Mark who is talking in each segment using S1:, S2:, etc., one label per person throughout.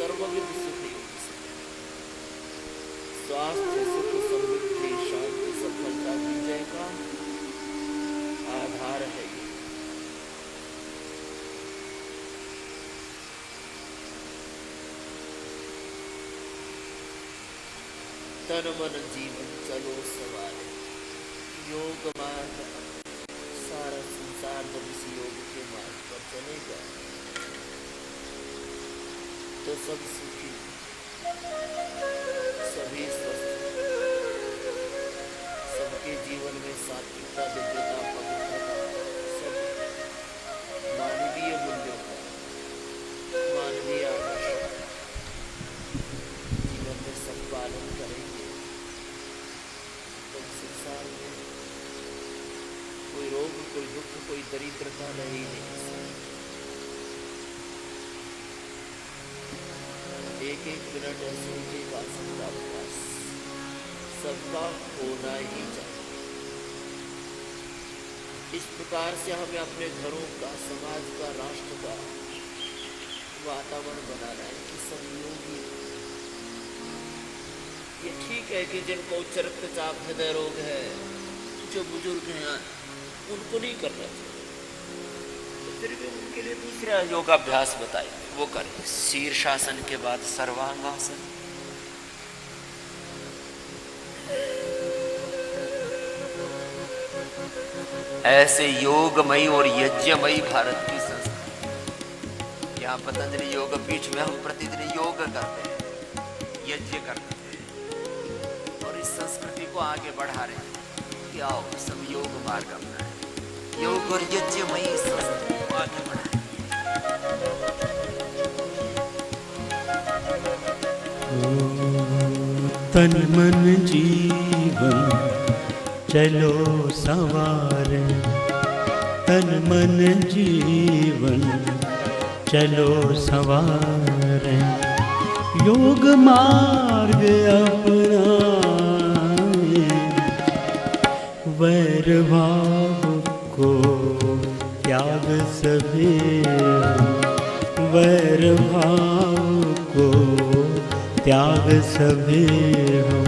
S1: सर्वविध सुख योग से। स्वास्थ्य सुख समृद्धि शांति सफलता विजय का आधार है ये। तन मन जीवन चलो सवारे, योग मार्ग सारा संसार जब इस योग के मार्ग पर चलेगा तो सब सुखी, सभी स्वस्थ, सबके जीवन में सात्विकता दिव्यता पवित्रता सब मानवीय मूल्यों का मानवीय आदर्श जीवन में सब पालन करेंगे तो संसार में कोई रोग कोई दुख कोई दरिद्रता रह ही नहीं सकती। एक एक मिनट ऐसे एक आसन का अभ्यास सबका होना ही चाहिए। इस प्रकार से हमें अपने घरों का समाज का राष्ट्र का वातावरण बनाना है कि सब योगी। ये ठीक है कि जिनको उच्च रक्तचाप हृदय रोग है जो बुजुर्ग हैं उनको नहीं करना चाहिए, तो फिर भी उनके लिए दूसरा योगाभ्यास बताए वो करें। शीर्षासन के बाद सर्वांगासन, ऐसे योगमयी और यज्ञमयी भारत की संस्कृति। यहाँ पतंजलि योग पीठ में हम प्रतिदिन योग करते हैं, यज्ञ करते हैं और इस संस्कृति को आगे बढ़ा रहे हैं कि आओ सब योग मार्ग अपनाएं, योग और यज्ञमयी संस्कृति को आगे बढ़ाएं।
S2: तन मन जीवन चलो सवारे, तन मन जीवन चलो सवारे, योग मार्ग अपनाए, वैर भाव को त्याग सभी, वैर भाव को त्याग सभी हो,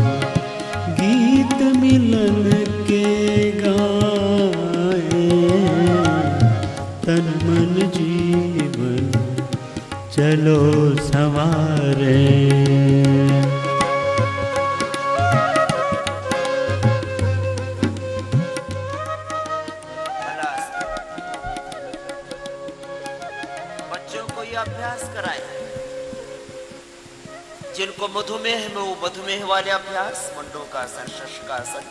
S2: गीत मिलन के गाए, तन मन जीवन चलो संवारे।
S1: बच्चों को यह अभ्यास कराएं। जिनको मधुमेह में वो मधुमेह वाले अभ्यास, मंडूकासन, शशकासन,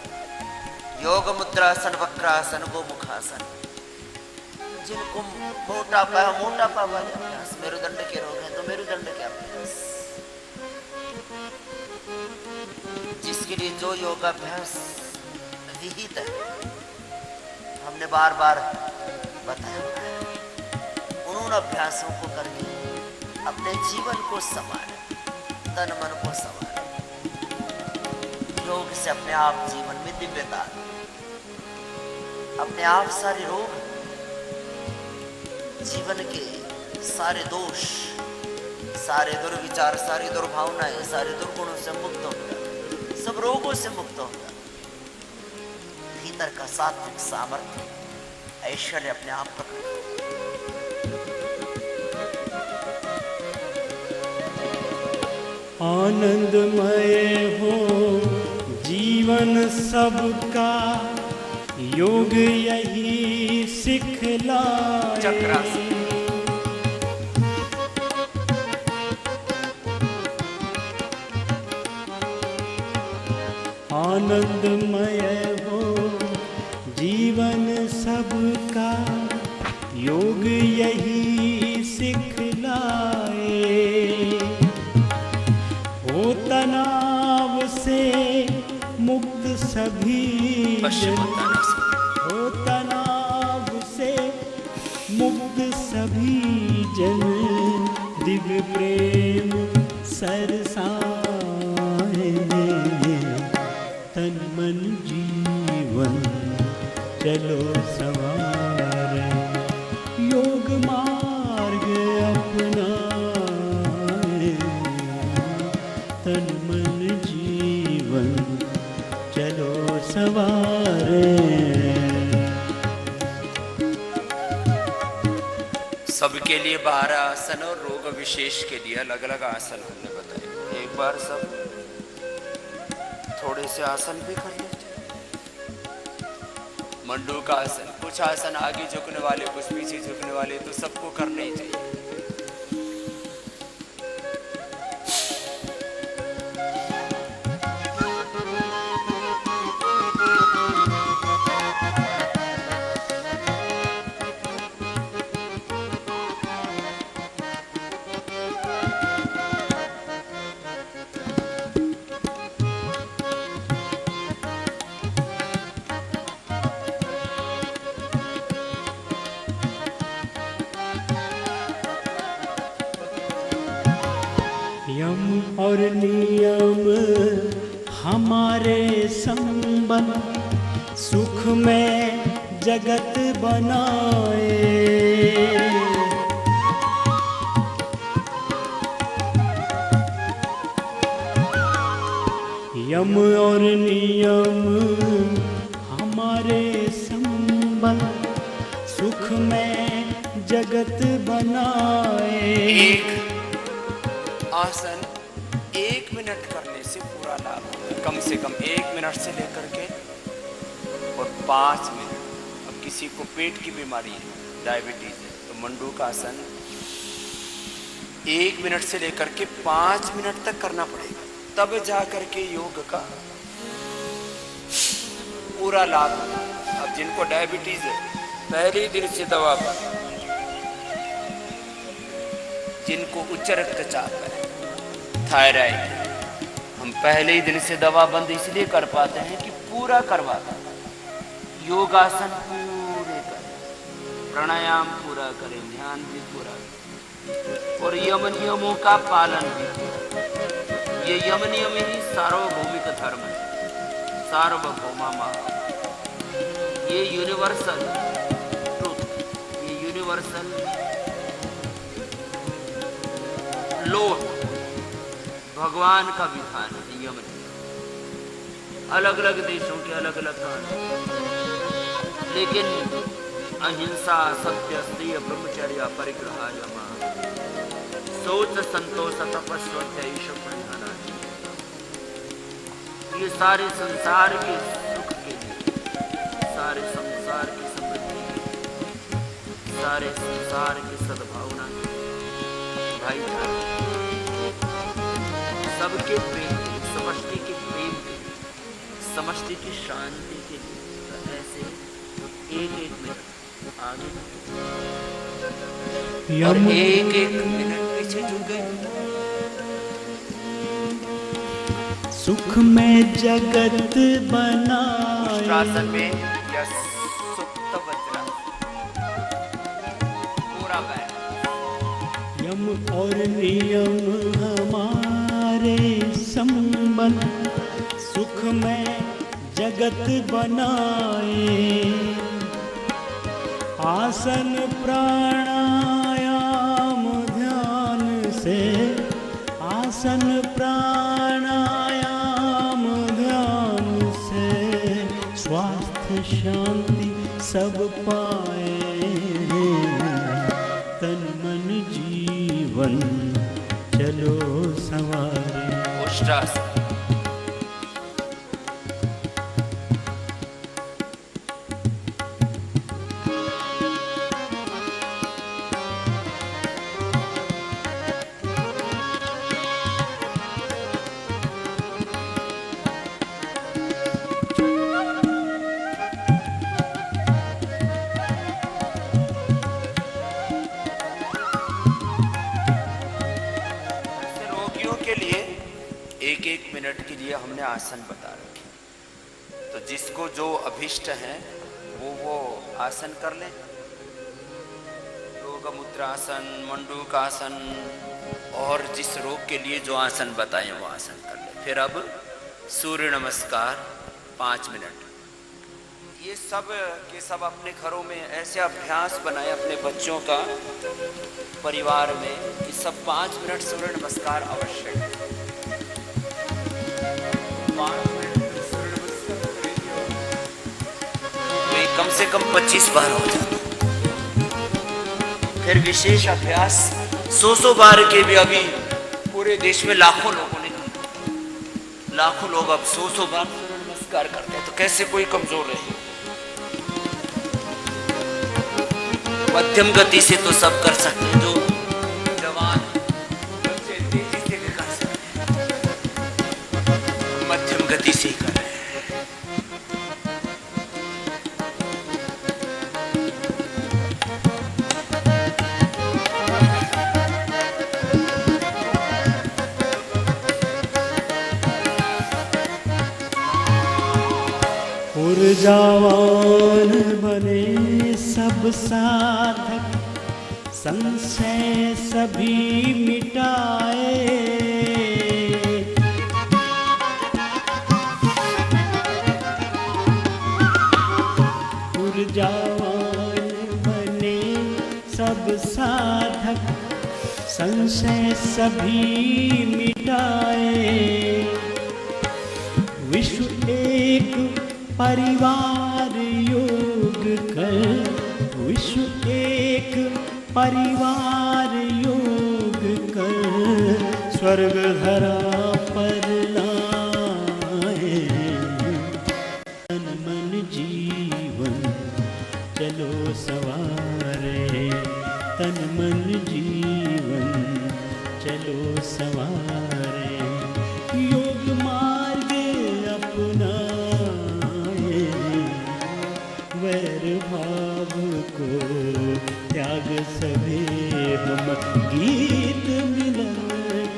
S1: योग मुद्रासन, वक्रासन, गोमुखासन। जिनको मोटापा वाले अभ्यास, मेरुदंड के रोग हैं तो मेरुदंड के अभ्यास। जिसके लिए जो योगाभ्यास विहित है हमने बार बार बताया, उन अभ्यासों को करके अपने जीवन को संवारें, तन मन को संवारें। योग से अपने आप जीवन में दिव्यता, अपने आप सारे रोग, जीवन के सारे दोष, सारे दुर्विचार, सारी दुर्भावनाएं, सारे दुर्गुणों से मुक्त हो जाए, सब रोगों से मुक्त हो जाए। भीतर का सात्विक सामर्थ्य, ऐश्वर्य अपने आप प्रकट हो।
S2: आनंदमय हो जीवन सबका, योग यही सिखलाए।
S1: चक्रासन,
S2: आनंदमय हो जीवन सबका, योग यही सिखलाए। हो तनाव से मुक्त सभी जन, हो तनाव से मुक्त सभी जन, दिव्य प्रेम सरसाए। तन मन जीवन चलो संवारे, योग मार्ग अपनाए,
S1: सबके लिए 12 आसन और रोग विशेष के लिए अलग अलग आसन हमने बताए। एक बार सब थोड़े से आसन भी कर लेते। मंडूक आसन, कुछ आसन आगे झुकने वाले, कुछ पीछे झुकने वाले, तो सबको करने ही चाहिए।
S2: यम और नियम हमारे संबंध सुख में जगत बनाए। यम और नियम हमारे संबंध सुख में जगत बनाए।
S1: एक आसन 1 मिनट करने से पूरा लाभ होता है। कम से कम 1 मिनट से लेकर के और 5 मिनट। अब किसी को पेट की बीमारी है, डायबिटीज है, तो मंडूक आसन 1 मिनट से लेकर के 5 मिनट तक करना पड़ेगा, तब जाकर के योग का पूरा लाभ होगा। अब जिनको डायबिटीज है पहले ही दिन से दवा, जिनको उच्च रक्तचाप है, थायराइड, हम पहले ही दिन से दवा बंद इसलिए कर पाते हैं कि पूरा करवाता। योगासन पूरे करें, प्राणायाम पूरा करें, ध्यान भी पूरा करें और यम नियमों का पालन भी करें। ये यम नियम ही सार्वभौमिक धर्म है, सार्वभौमा माँ, ये यूनिवर्सल ट्रूथ, ये यूनिवर्सल लॉ, भगवान का विधान है। यम अलग अलग देशों के अलग अलग कानून, लेकिन अहिंसा, सत्य, स्त्रीय, ब्रह्मचर्य, परिग्रह, यमा, शौच, संतोष, तपस्वत्य, ये सारे संसार के सुख के लिए, सारे संसार की समृद्धि के, सारे संसार की सद्भावना के, भाईचारे, सबके प्रेम, समष्टि के प्रेम के, समष्टि की शांति के लिए। तो ऐसे एक मिनट आगे और एक मिनट पीछे झुक गए।
S2: सुख में जगत बनाए।
S1: आसन में या सुप्त वज्रासन पूरा बैठ।
S2: यम और नियम हमारे संबंध सुख में जगत बनाए। आसन प्राणायाम ध्यान से, आसन प्राणायाम ध्यान से स्वास्थ्य शांति सब पाए। तन मन जीवन चलो संवारे।
S1: उष्ट्रासन मिनट के लिए हमने आसन बता रखे। तो जिसको जो अभिष्ट है वो आसन कर ले। योग मुद्रासन, मंडूक आसन और जिस रोग के लिए जो आसन बताए वो आसन कर ले। फिर अब सूर्य नमस्कार 5 मिनट। ये सब के सब अपने घरों में ऐसे अभ्यास बनाए अपने बच्चों का, परिवार में, कि सब 5 मिनट सूर्य नमस्कार आवश्यक है। 5 मिनट सूर्य नमस्कार करेंगे तो कम से कम 25 बार हो जाता। फिर विशेष अभ्यास 100 बार के भी अभी पूरे देश में लाखों लोगों ने, लाखों लोग अब 100 बार सूर्य नमस्कार करते हैं, तो कैसे कोई कमजोर है? मध्यम गति से तो सब कर सकते हैं, जो जवान बच्चे तेजी से भी कर सकते हैं, मध्यम गति से ही कर रहे हैं।
S2: ऊर्जावान बने सब साधक, संशय सभी मिटाए। ऊर्जावान बने सब साधक, संशय सभी मिटाए। विश्व एक परिवार योग कर, विश्व एक परिवार योग कर, स्वर्ग धरा पर लाए। तन मन जीवन चलो सवारे, तन मन जीवन चलो सवारे। योग मार्ग अपना वैर भाव को त्याग सभी हम, गीत मिलन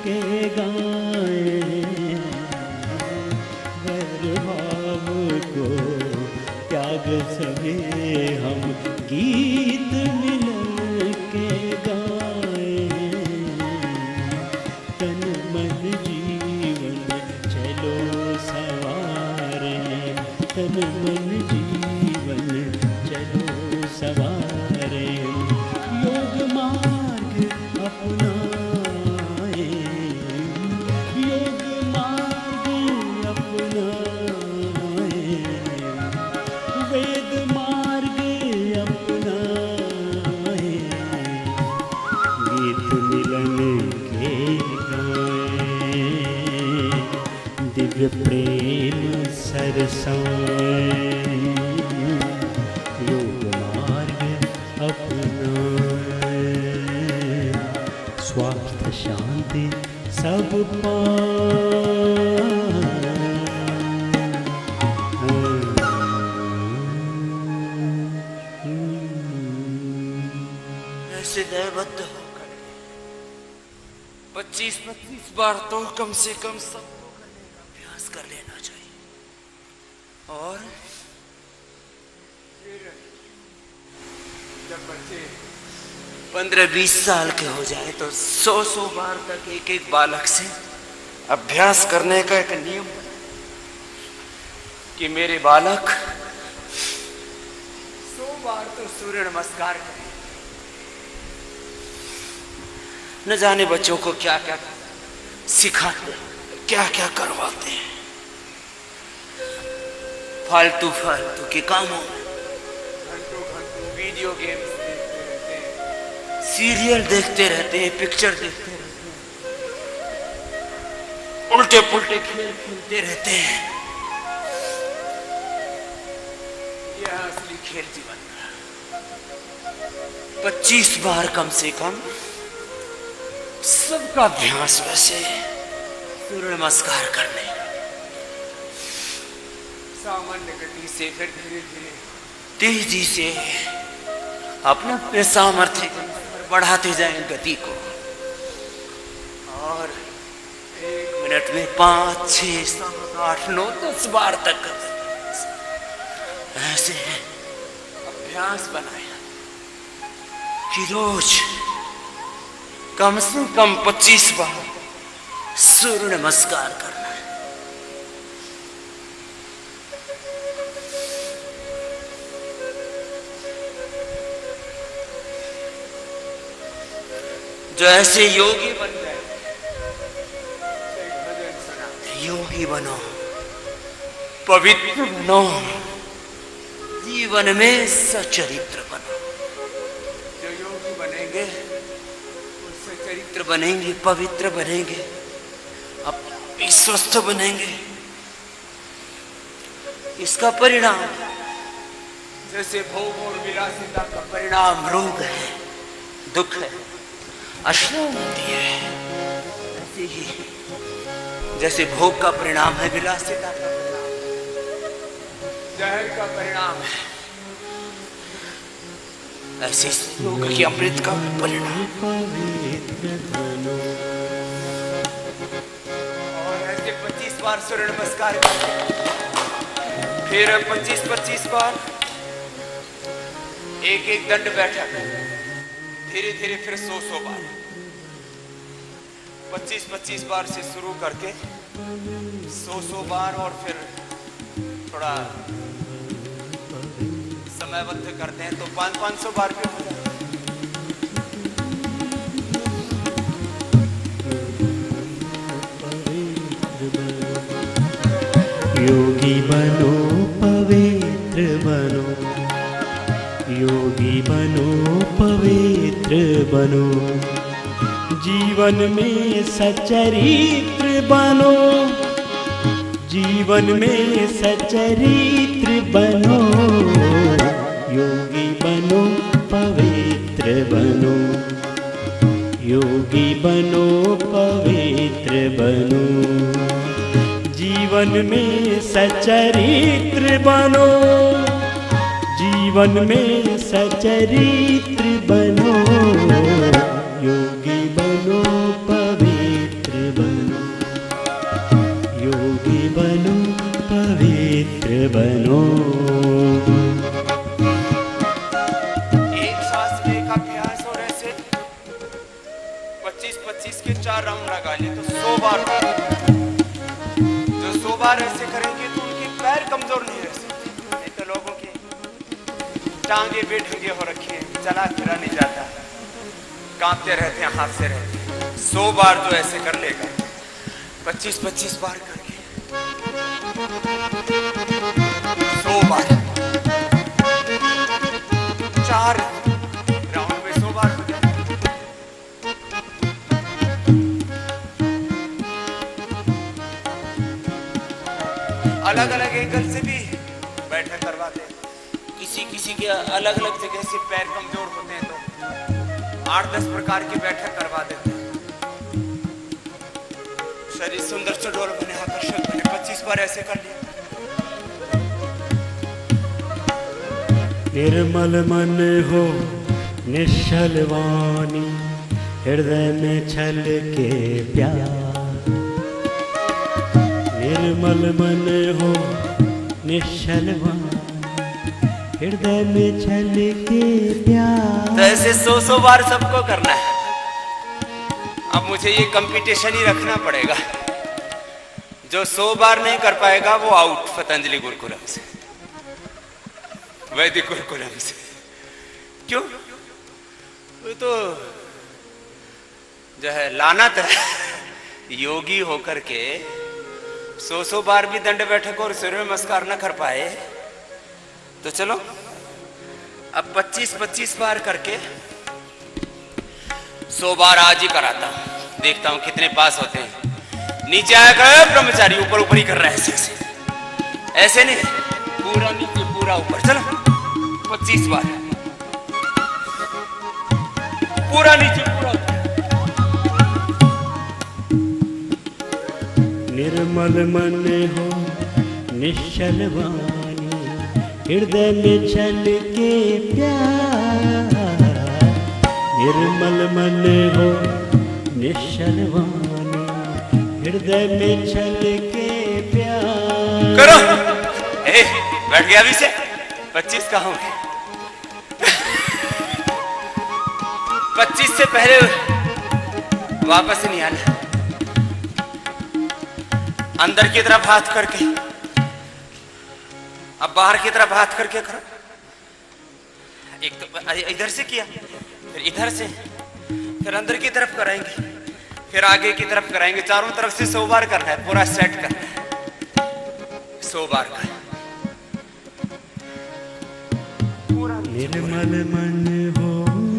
S2: के गाए। वैर भाव को त्याग सभी हम, गीत मिलन के गाए। तन मन जीवन चलो सवारे, तन मन जीवन चलो सवारे। योग मार्ग अपनाए, योग मार्ग अपनाए। वेद मार्ग अपनाए, गीत मिलन के गाए। दिव्य प्रेम सरसाए, योग मार्ग अपनाए। स्वास्थ्य शांति सब
S1: ऐसे दयबद्ध होकर 25-25 बार तो कम से कम सबको करने का अभ्यास कर लेना चाहिए। और जब बच्चे 15-20 साल के हो जाए तो 100 बार तक एक एक बालक से अभ्यास करने का एक नियम कि मेरे बालक 100 बार तो सूर्य नमस्कार करें। न जाने बच्चों को क्या क्या सिखाते, क्या क्या करवाते हैं, फालतू फालतू के कामों में घंटों घंटों वीडियो गेम्स देखते रहते हैं, सीरियल देखते रहते हैं, पिक्चर देखते रहते हैं, उल्टे पुल्टे खेल खेलते रहते हैं। यह असली खेल जीवन का 25 बार कम से कम सबका अभ्यास वैसे सूर्य नमस्कार करने सामान्य गति से, फिर धीरे धीरे तेजी से अपने अपने सामर्थ्य बढ़ाते जाएं गति को। और 1 मिनट में 5, 6, 7, 8, 9, 10 बार तक ऐसे अभ्यास बनाया कि रोज कम से कम 25 बार सूर्य नमस्कार करना है। जो ऐसे योगी बन गए, भजन सुनाते, योगी बनो, पवित्र बनो, जीवन में सचरित्र बनो। जो योगी बनेंगे चरित्र बनेंगे, पवित्र बनेंगे, अब स्वस्थ बनेंगे। इसका परिणाम जैसे भोग और विलासिता का परिणाम रोग है, दुख है, अशांति है, ऐसे ही जैसे भोग का परिणाम है विलासिता का परिणाम, जहर का परिणाम है, ऐसे योग की अमृत का परिणाम। और ऐसे 25 बार सूर्य नमस्कार करके फिर 25-25 बार एक एक दंड बैठक, धीरे धीरे फिर 100 बार, 25-25 बार से शुरू करके 100 बार, और फिर थोड़ा समयबद्ध करते हैं तो 500 बार भी हो जाए।
S2: योगी बनो पवित्र बनो, योगी बनो पवित्र बनो, जीवन में सच्चरित्र बनो, जीवन में सच्चरित्र बनो, योगी बनो पवित्र बनो, योगी बनो पवित्र बनो, जीवन में सच्चरित्र बनो, जीवन में सच्चरित्र बनो, योगी बनो पवित्र बनो, योगी बनो पवित्र बनो।
S1: एक सांस में एक अभ्यास, और ऐसे 25-25 के 4 राउंड लगा ले तो 100 बार। जो 100 बार ऐसे करेंगे तो उनके पैर कमजोर नहीं रह सकते। नहीं तो लोगों की टांगे बेढंगे हो रखी है, चला फिरा नहीं जाता, कांपते रहते हैं, हाथ से रहते हैं। 100 बार जो ऐसे कर लेगा, 25-25 बार करके 100 बार, 4 राउंड में 100 बार हो जाए। अलग अलग एंगल से भी बैठक करवाते हैं। किसी के अलग अलग जगह से पैर कमजोर होते हैं तो 8-10 प्रकार की बैठक करवा देते हैं। शरीर सुंदर सुडौल बने, आकर्षक बने, 25 बार ऐसे कर लिया।
S2: निर्मल मन हो निश्चल वाणी, हृदय में छल के प्यार, निर्मल मन हो निश्चल वाणी, हृदय में छल के प्यार।
S1: तो ऐसे 100 बार सबको करना है। अब मुझे ये कंपटीशन ही रखना पड़ेगा। जो 100 बार नहीं कर पाएगा वो आउट पतंजलि गुरुकुलम से, वैदिक गुरुकुलम से। क्यों? वो तो जो है लानत है। योगी होकर के 100 बार भी दंड बैठक और सूर्य नमस्कार न कर पाए तो चलो अब 25-25 बार करके 100 बार आज ही कराता हूं, देखता हूं कितने पास होते हैं। नीचे आया कर ब्रह्मचारी, ऊपर ऊपर ही कर रहे हैं ऐसे नहीं, पूरा नीचे पूरा ऊपर। चलो 25 बार, पूरा नीचे पूरा ऊपर।
S2: निर्मल मन हो निश्चल वाणी, हृदय में छल के प्यार, निर्मल मन हो निश्चल वाणी, हृदय में छल के प्यार।
S1: करो बैठ गया अभी से 25 का होंगे। 25 से पहले वापस नहीं आना। अंदर की तरफ हाथ करके, अब बाहर की तरफ हाथ करके करो। एक तो इधर से किया, फिर इधर से, फिर अंदर की तरफ कराएंगे, फिर आगे की तरफ कराएंगे। चारों तरफ से 100 बार करना है, पूरा सेट करना है 100 बार का।
S2: निर्मल मन हो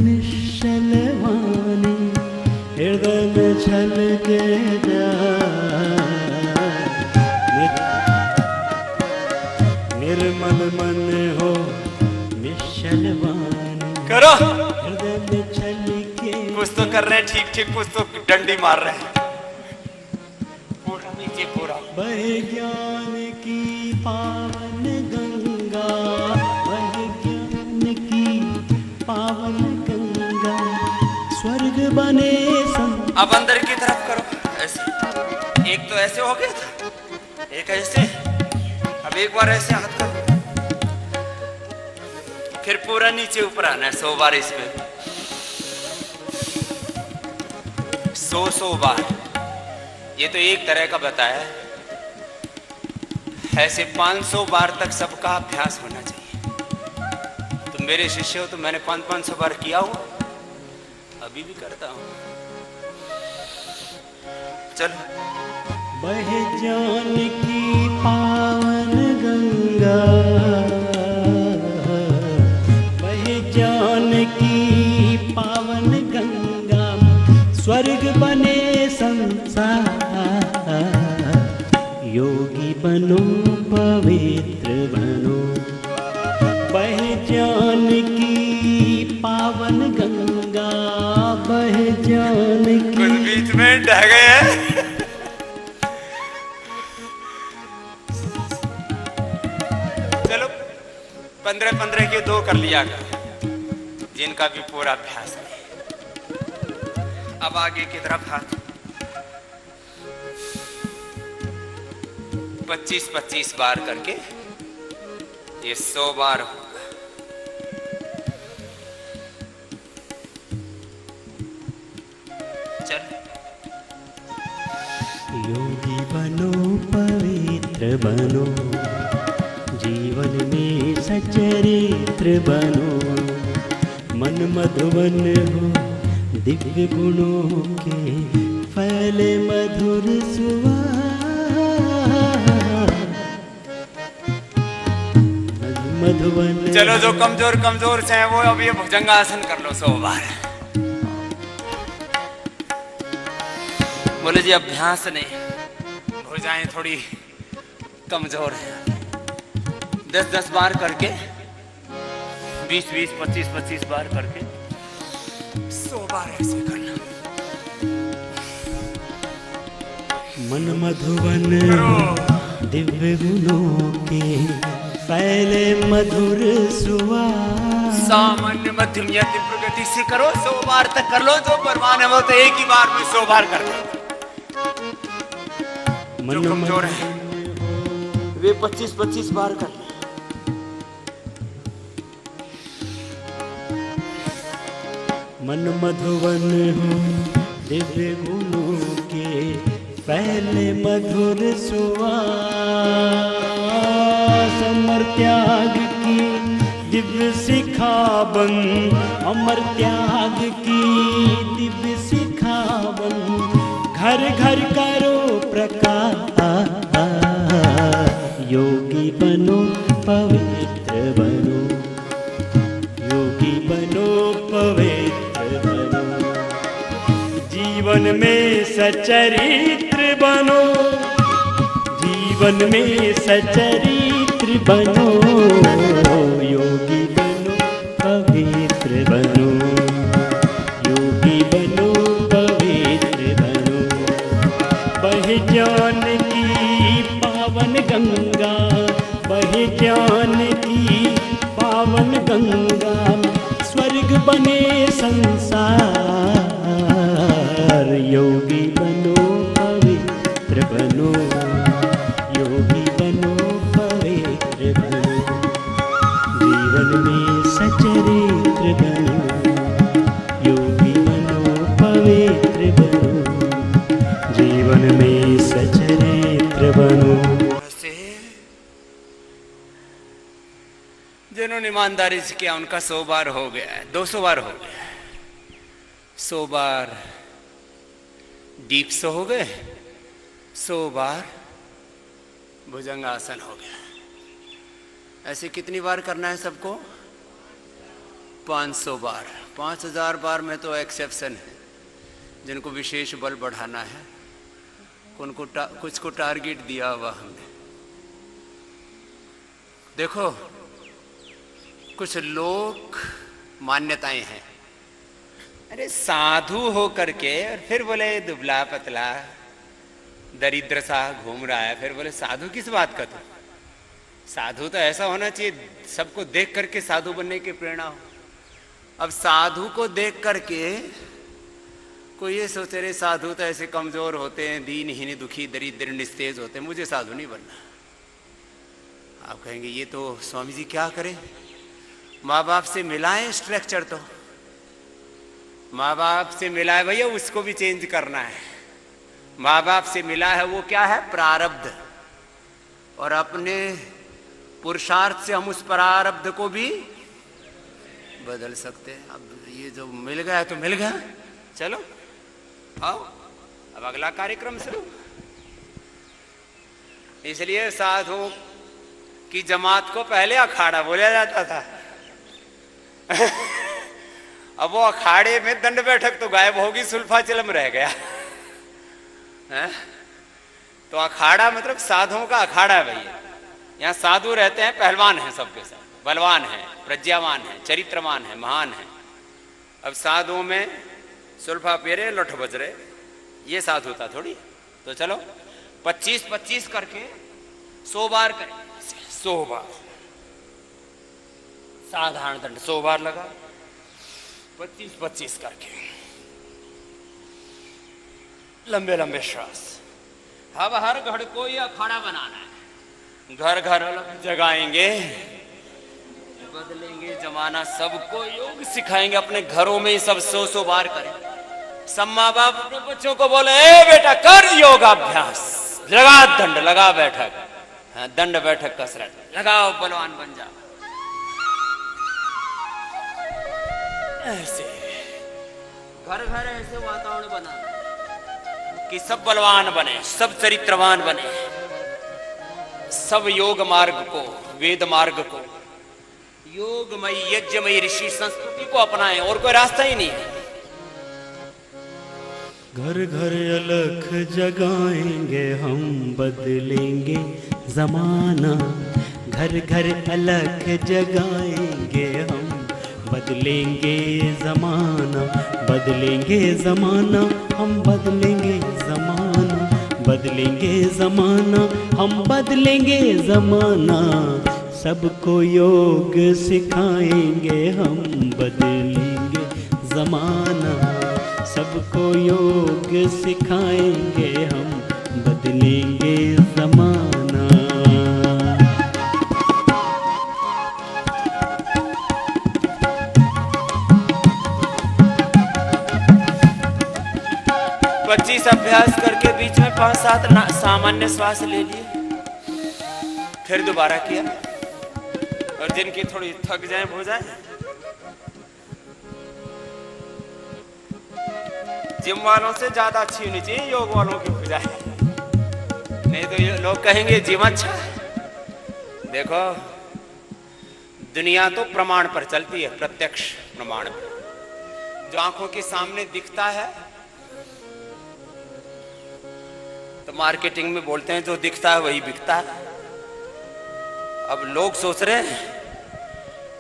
S2: निश्चल वाणी, हृदय में छलके निर्मल मन हो निश्चल वाणी।
S1: करो,
S2: हृदय में छलके
S1: कुछ तो कर रहे हैं ठीक ठीक, कुछ तो डंडी मार रहे हैं। पूरा नीचे पूरा।
S2: बहे ज्ञान की पावन गंगा, बहे ज्ञान की पावन गंगा, स्वर्ग बने सं।
S1: अब अंदर की तरफ करो ऐसे। एक तो ऐसे हो गया था, एक ऐसे, अब एक बार ऐसे हाथ करो, फिर पूरा नीचे ऊपर आना है 100 बार इसमें, 100 बार। ये तो एक तरह का बताया है, ऐसे 500 बार तक सबका अभ्यास होना चाहिए। तुम मेरे शिष्य हो तो मैंने 500 बार किया हुआ, अभी भी करता हूं। चलो।
S2: बहे ज्ञान की पावन गंगा, बहे ज्ञान की पावन गंगा, स्वर्ग बने संसार। योगी बनो पवित्र बनो, बहे ज्ञान की पावन गंगा, बहे ज्ञान की।
S1: कुछ बीच में ढह गए हैं। चलो 15-15 के 2 कर लिया कर, जिनका भी पूरा अभ्यास है। अब आगे की तरफ हाथ 25-25 बार करके ये 100 बार होगा। चल।
S2: योगी बनो पवित्र बनो, जीवन में सचरित्र बनो, मन मधुवन हो दिव्य गुणों के, फैले मधुर सुवास। मधुवन।
S1: चलो जो कमजोर से हैं वो अब ये भुजंगासन कर लो 100 बार। बोले जी अभ्यास नहीं, भुजाएं थोड़ी कमजोर है। 10-10 बार करके, 20-20, 25-25 बार करके 100 बार ऐसे करना।
S2: मन मधुवन दिव्य गुणों के, फैले मधुर सुवास।
S1: सामान्य मध्यम यदि प्रगति से करो 100 बार तक कर लो। जो परवान है वो तो एक ही बार में 100 बार कर लो। जो कमजोर है वे 25-25 बार कर ले।
S2: मन मधुवन हो दिव्य गुणों के, पहले मधुर सुवास। अमर त्याग की दिव्य सिखावन, अमर त्याग की दिव्य सिखावन, घर घर करो प्रकाश। योगी बनो पवित्र बनो, योगी बनो पवित्र बनो, जीवन में सचरित्र बनो, जीवन में सचरित्र बनो। योगी बनो पवित्र बनो, योगी बनो पवित्र बनो। बहे ज्ञान की पावन गंगा, बहे ज्ञान की पावन गंगा, स्वर्ग बने संसार। योगी बनो पवित्र बनो, योगी बनो पवित्र बनो, जीवन में सचरित्र बनो, योगी बनो पवित्र बनो, जीवन में सचरित्र बनो।
S1: जिन्होंने ईमानदारी से किया उनका 100 बार हो गया है, 200 बार हो गया है, 100 बार दीप से हो गए, 100 बार भुजंगासन हो गया। ऐसे कितनी बार करना है सबको? 500 बार। 5000 बार में तो एक्सेप्शन है।
S3: जिनको विशेष बल बढ़ाना है, उनको कुछ को टारगेट दिया हुआ हमने। देखो कुछ लोग मान्यताएं हैं, अरे साधु हो करके और फिर बोले दुबला पतला दरिद्र सा घूम रहा है, फिर बोले साधु किस बात का? तो साधु तो ऐसा होना चाहिए सबको देख करके साधु बनने की प्रेरणा हो। अब साधु को देख करके कोई ये सोचे रे साधु तो ऐसे कमजोर होते हैं, दीनहीन दुखी दरिद्र निस्तेज होते हैं, मुझे साधु नहीं बनना। आप कहेंगे ये तो स्वामी जी क्या करें? माँ बाप से मिलाएं स्ट्रक्चर, तो माँ बाप से मिला है भैया, उसको भी चेंज करना है। माँ बाप से मिला है वो क्या है? प्रारब्ध। और अपने पुरुषार्थ से हम उस प्रारब्ध को भी बदल सकते हैं। अब ये जो मिल गया तो मिल गया, चलो आओ अब अगला कार्यक्रम शुरू। इसलिए साधु की जमात को पहले अखाड़ा बोला जाता था। अब वो अखाड़े में दंड बैठक तो गायब होगी, सुल्फा चिलम रह गया है? तो अखाड़ा मतलब साधुओं का अखाड़ा है भैया। यहाँ साधु रहते हैं, पहलवान हैं, सबके साथ बलवान हैं, प्रज्ञावान हैं, चरित्रवान हैं, महान हैं। अब साधुओं में सुल्फा पी रहे, लठ बज रहे, ये साधुता थोड़ी। तो चलो 25-25 करके 100 बार करें, 100 बार साधारण दंड 100 बार लगा, 25-25 करके लंबे लंबे श्वास। अब हर घर को ये अखाड़ा बनाना है, घर घर अलग जगाएंगे, बदलेंगे जमाना, सबको योग सिखाएंगे। अपने घरों में ही सब 100 बार करें। सब माँ बाप अपने बच्चों को बोले ए बेटा कर योगाभ्यास, लगा दंड, लगा बैठक, दंड बैठक कसरत लगाओ, बलवान बन जाओ। ऐसे घर घर ऐसे वातावरण बना कि सब बलवान बने, सब चरित्रवान बने, सब योग मार्ग को, वेद मार्ग को, योगमयी यज्ञमयी ऋषि संस्कृति को अपनाएं, और कोई रास्ता ही नहीं है।
S2: घर घर अलख जगाएंगे हम, बदलेंगे जमाना। घर घर अलख जगाएंगे हम, बदलेंगे जमाना। बदलेंगे जमाना हम, बदलेंगे जमाना। बदलेंगे जमाना हम, बदलेंगे जमाना। सबको योग सिखाएंगे हम, बदलेंगे जमाना। सबको योग सिखाएंगे हम, बदलेंगे जमाना।
S3: अभ्यास करके बीच में 5-7 सामान्य श्वास ले लिए, फिर दोबारा किया। और जिनकी थोड़ी थक जाए हो जाए, जिम वालों से ज्यादा अच्छी होनी चाहिए योग वालों की हो जाए, नहीं तो ये लोग कहेंगे जिम अच्छा है। देखो दुनिया तो प्रमाण पर चलती है, प्रत्यक्ष प्रमाण पर। जो आंखों के सामने दिखता है तो मार्केटिंग में बोलते हैं जो दिखता है वही बिकता है। अब लोग सोच रहे हैं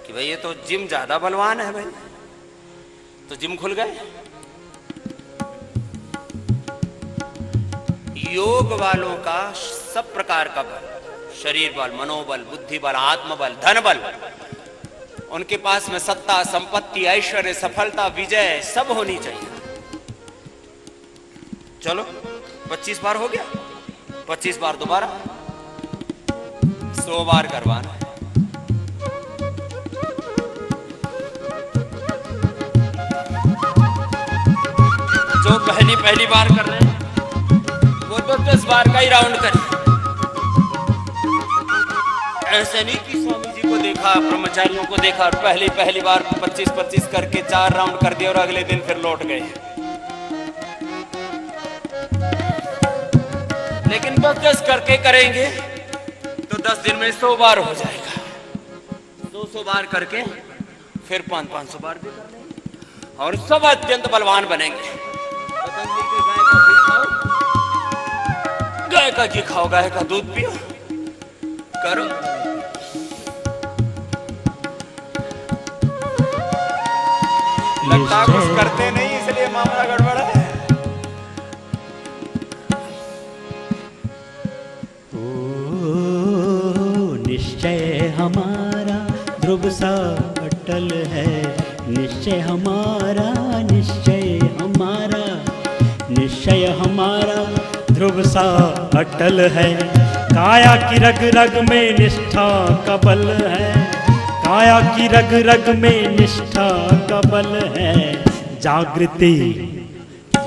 S3: कि भाई ये तो जिम ज्यादा बलवान है भाई, तो जिम खुल गए। योग वालों का सब प्रकार का बल, शरीर बल, मनोबल, बुद्धि बल, आत्मबल, धन बल, उनके पास में सत्ता, संपत्ति, ऐश्वर्य, सफलता, विजय सब होनी चाहिए। चलो 25 बार हो गया, 25 बार दोबारा, 100 बार करवाना है। जो पहली बार कर रहे हैं वो तो 10 बार का ही राउंड करें। ऐसे नहीं कि स्वामी जी को देखा, ब्रह्मचारियों को देखा और पहली बार 25-25 करके 4 राउंड कर दिए और अगले दिन फिर लौट गए। लेकिन 10 करके करेंगे तो 10 दिन में 100 बार हो जाएगा। 200 बार करके फिर 500 बार भी कर लेंगे और सब अत्यंत बलवान बनेंगे। तो गाय का घी खाओ, गाय का दूध पियो, करो। लगता कुछ करते नहीं, इसलिए मामला गड़बड़ है।
S2: निश्चय हमारा ध्रुव सा अटल है, निश्चय हमारा, निश्चय हमारा, निश्चय हमारा ध्रुव सा अटल है। काया की रग रग में निष्ठा का बल है, काया की रग रग में निष्ठा का बल है। जागृति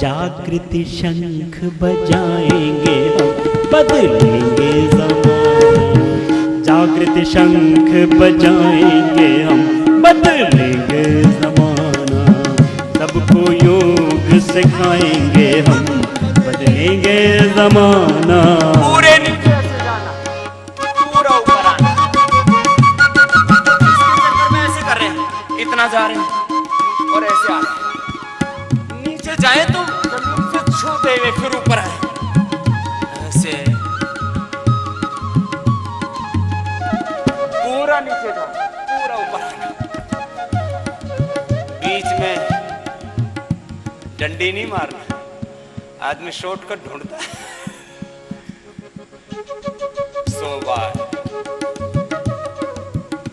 S2: जागृति शंख बजाएंगे हम, बदलेंगे ज़माना। जागृति शंख बजाएंगे हम, बदलेंगे ज़माना। सबको योग सिखाएंगे हम, बदलेंगे ज़माना।
S3: पूरे नीचे से जाना, पूरा ऊपर आना। इसके चक्कर में ऐसे कर रहे हैं, इतना जा रहे हैं और ऐसे आ रहे हैं। नीचे जाए तो जमीन से छूते हुए फिर ऊपर आए, ऐसे पूरा नीचे जाना, पूरा ऊपर आना। बीच में डंडी नहीं मारना, आदमी शॉर्टकट ढूंढता है। 100 बार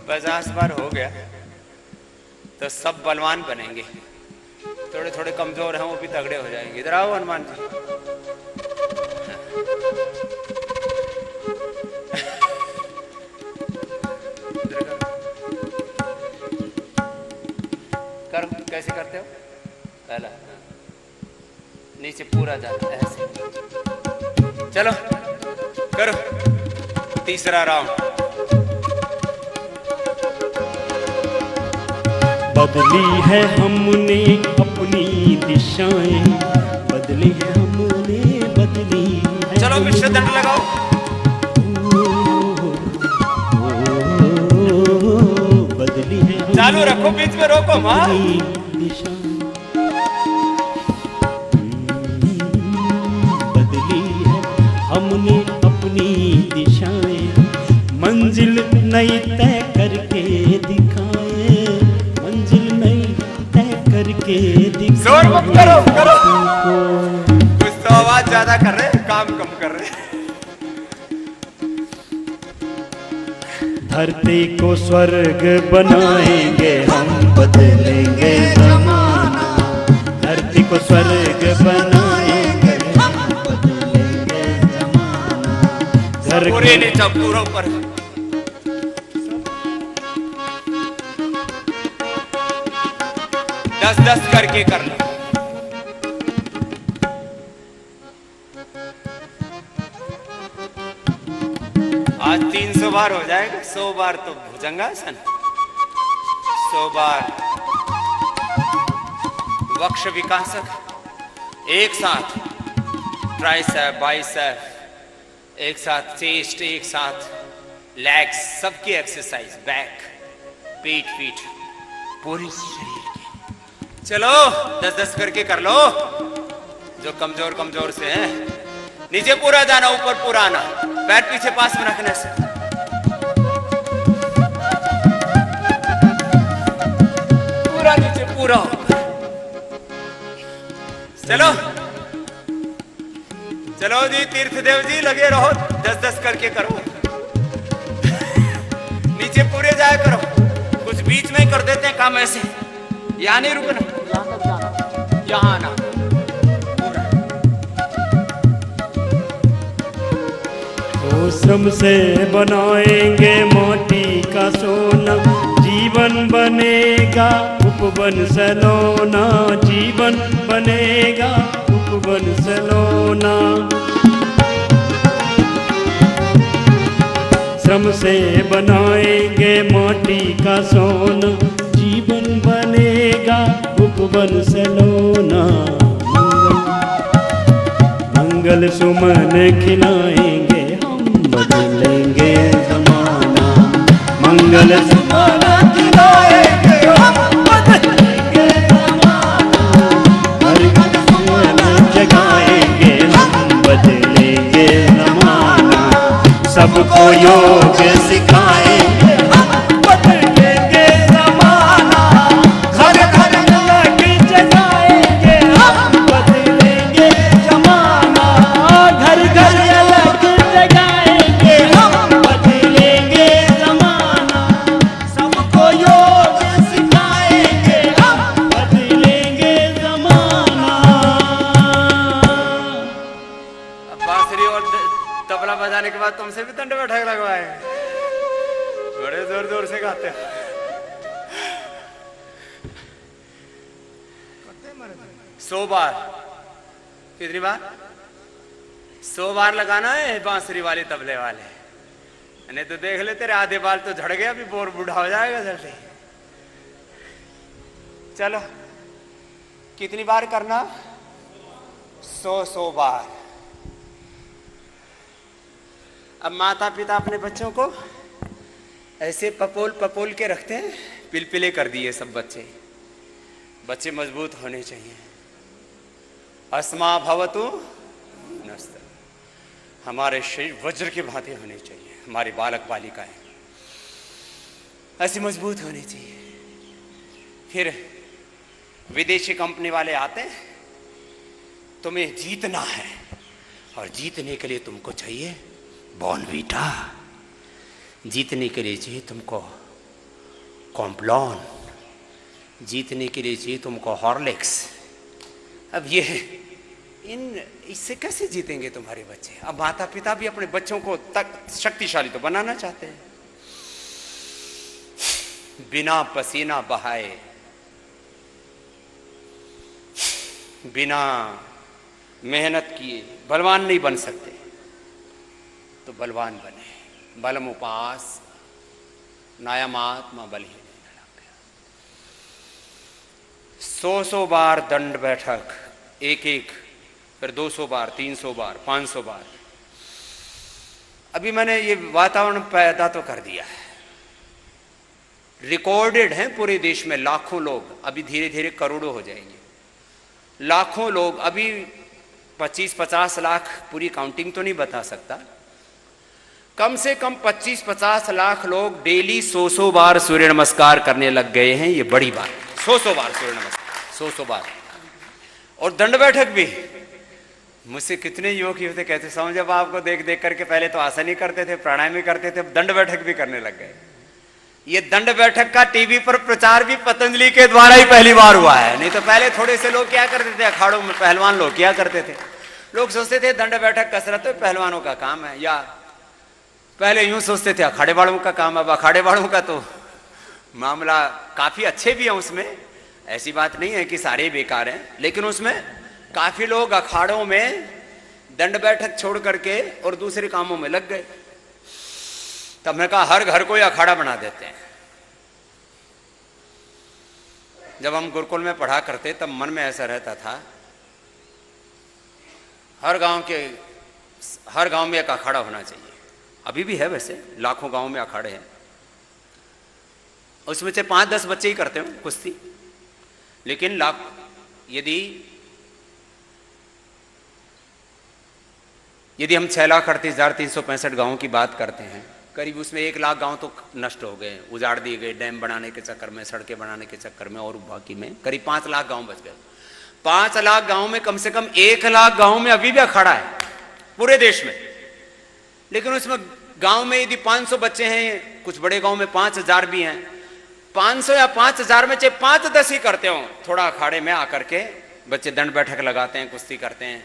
S3: 50 बार हो गया तो सब बलवान बनेंगे, थोड़े थोड़े कमजोर हैं वो भी तगड़े हो जाएंगे। इधर आओ हनुमान जी। करो, कैसे करते हो? पहला नीचे पूरा जाना, ऐसे। चलो करो, तीसरा राउंड।
S2: बदली है हमने अपनी दिशाएं, बदली है हमने, बदली है।
S3: चलो विश्व दंड लगाओ।
S2: बदली है
S3: चालू रखो, बीच में रोको मां।
S2: बदली है हमने अपनी दिशाएं, मंजिल नई तय करके दिखाए, मंजिल नई तय करके दिखाए।
S3: जोर मत करो, करो। कुछ तो आवाज ज्यादा कर रहे, काम कम कर रहे।
S2: धरती को स्वर्ग बनाएंगे हम, बदलेंगे ज़माना। धरती को स्वर्ग बनाएंगे हम, बदलेंगे ज़माना।
S3: पूरे नीचे पूरा ऊपर। दस 10 करके कर लो। आज 300 बार हो जाएगा, 100 बार तो भुजंगासन, 100 बार वक्ष विकासक, एक साथ ट्राइसेप, बाइसेप, एक साथ चेस्ट, एक साथ लेग्स, सबकी एक्सरसाइज, बैक, पीठ, पूरी शरीर की। चलो 10-10 करके कर लो। जो कमजोर से हैं, नीचे पूरा जाना, ऊपर पूरा आना, पैर पीछे पास में रखने से। पूरा नीचे पूरा ऊपर। चलो चलो जी, तीर्थदेव जी लगे रहो, 10-10 करके करो। नीचे पूरे जाया करो, कुछ बीच में ही कर देते हैं काम ऐसे। यहाँ नहीं रुकना, यहाँ तक जाना, यहाँ आना।
S2: श्रम से बनाएंगे माटी का सोना, जीवन बनेगा उपवन सलोना, जीवन बनेगा उपवन सलोना। श्रम से बनाएंगे माटी का सोना, जीवन बनेगा उपवन सलोना। मंगल सुमन खिलाएंगे, बदलेंगे ज़माना। मंगल सुमन खिलाएंगे हम, बदलेंगे ज़माना। हर योग सिखाएंगे हम, बदलेंगे जमाना। घर घर अलग जगाएंगे हम, बदलेंगे जमाना। घर घर अलग जगाएंगे हम, बदलेंगे जमाना। सबको योग सिखाएंगे हम, बदलेंगे जमाना।
S3: अब बांसुरी और तबला बजाने के बाद तुमसे भी दंड बैठक लगवाए, बड़े जोर जोर से गाते हो। 100 बार, कितनी बार? 100 बार लगाना है बांसुरी वाले तबले वाले, नहीं तो देख ले तेरे आधे बाल तो झड़ गया, अभी बोर बूढ़ा हो जाएगा जल्दी। चलो कितनी बार करना? 100 बार। अब माता पिता अपने बच्चों को ऐसे पपोल पपोल के रखते हैं, पिलपिले कर दिए सब बच्चे। बच्चे मजबूत होने चाहिए। अस्मा भवतु नस्त, हमारे शरीर वज्र की भांति होने चाहिए। हमारे बालक बालिकाएं ऐसी मजबूत होनी चाहिए। फिर विदेशी कंपनी वाले आते हैं, तुम्हें जीतना है और जीतने के लिए तुमको चाहिए बॉर्नवीटा, जीतने के लिए चाहिए तुमको कॉम्प्लॉन, जीतने के लिए चाहिए तुमको हॉर्लिक्स। अब ये इससे कैसे जीतेंगे तुम्हारे बच्चे? अब माता पिता भी अपने बच्चों को तक शक्तिशाली तो बनाना चाहते हैं। बिना पसीना बहाए, बिना मेहनत किए बलवान नहीं बन सकते, तो बलवान बने। बलम उपास नायमात्मा बलहीन। 100 बार दंड बैठक, एक फिर 200 बार, 300 बार, 500 बार। अभी मैंने ये वातावरण पैदा तो कर दिया है, रिकॉर्डेड है पूरे देश में। लाखों लोग, अभी धीरे धीरे करोड़ों हो जाएंगे। लाखों लोग, अभी 25-50 लाख, पूरी काउंटिंग तो नहीं बता सकता, कम से कम 25-50 लाख लोग डेली 100 बार सूर्य नमस्कार करने लग गए हैं। ये बड़ी बात, 100 बार सूर्य नमस्कार, 100 बार। और दंड बैठक भी। मुझसे कितने युवक होते कहते, समझ जब आपको देख देख करके पहले तो आसन ही करते थे, प्राणायाम ही करते थे, दंड बैठक भी करने लग गए। ये दंड बैठक का टीवी पर प्रचार भी पतंजलि के द्वारा ही पहली बार हुआ है। नहीं तो पहले थोड़े से लोग क्या करते थे, अखाड़ों में पहलवान लोग क्या करते थे, लोग सोचते थे दंड बैठक कसरत तो पहलवानों का काम है, या पहले यूं सोचते थे अखाड़े वालों का काम है। अब अखाड़े वालों का तो मामला काफी अच्छे भी है, उसमें ऐसी बात नहीं है कि सारे बेकार हैं, लेकिन उसमें काफी लोग अखाड़ों में दंड बैठक छोड़ करके और दूसरे कामों में लग गए। तब मैं कहा हर घर को ही अखाड़ा बना देते हैं। जब हम गुरुकुल में पढ़ा करते तब मन में ऐसा रहता था, हर गांव में एक अखाड़ा होना चाहिए। अभी भी है वैसे, लाखों गांवों में अखाड़े हैं, उसमें से 5-10 बच्चे ही करते हो कुश्ती। लेकिन यदि हम 6,38,365 गांवों की बात करते हैं, करीब उसमें 1 लाख गांव तो नष्ट हो गए, उजाड़ दिए गए डैम बनाने के चक्कर में, सड़कें बनाने के चक्कर में, और बाकी में करीब 5 लाख गांव बच गए। 5 लाख गांव में कम से कम 1 लाख गांव में अभी भी अखाड़ा है पूरे देश में। लेकिन उसमें गांव में यदि 500 बच्चे हैं, कुछ बड़े गांव में 5,000 भी हैं, 500 या 5,000 में चाहे 5-10 ही करते हो, थोड़ा अखाड़े में आकर के बच्चे दंड बैठक लगाते हैं, कुश्ती करते हैं।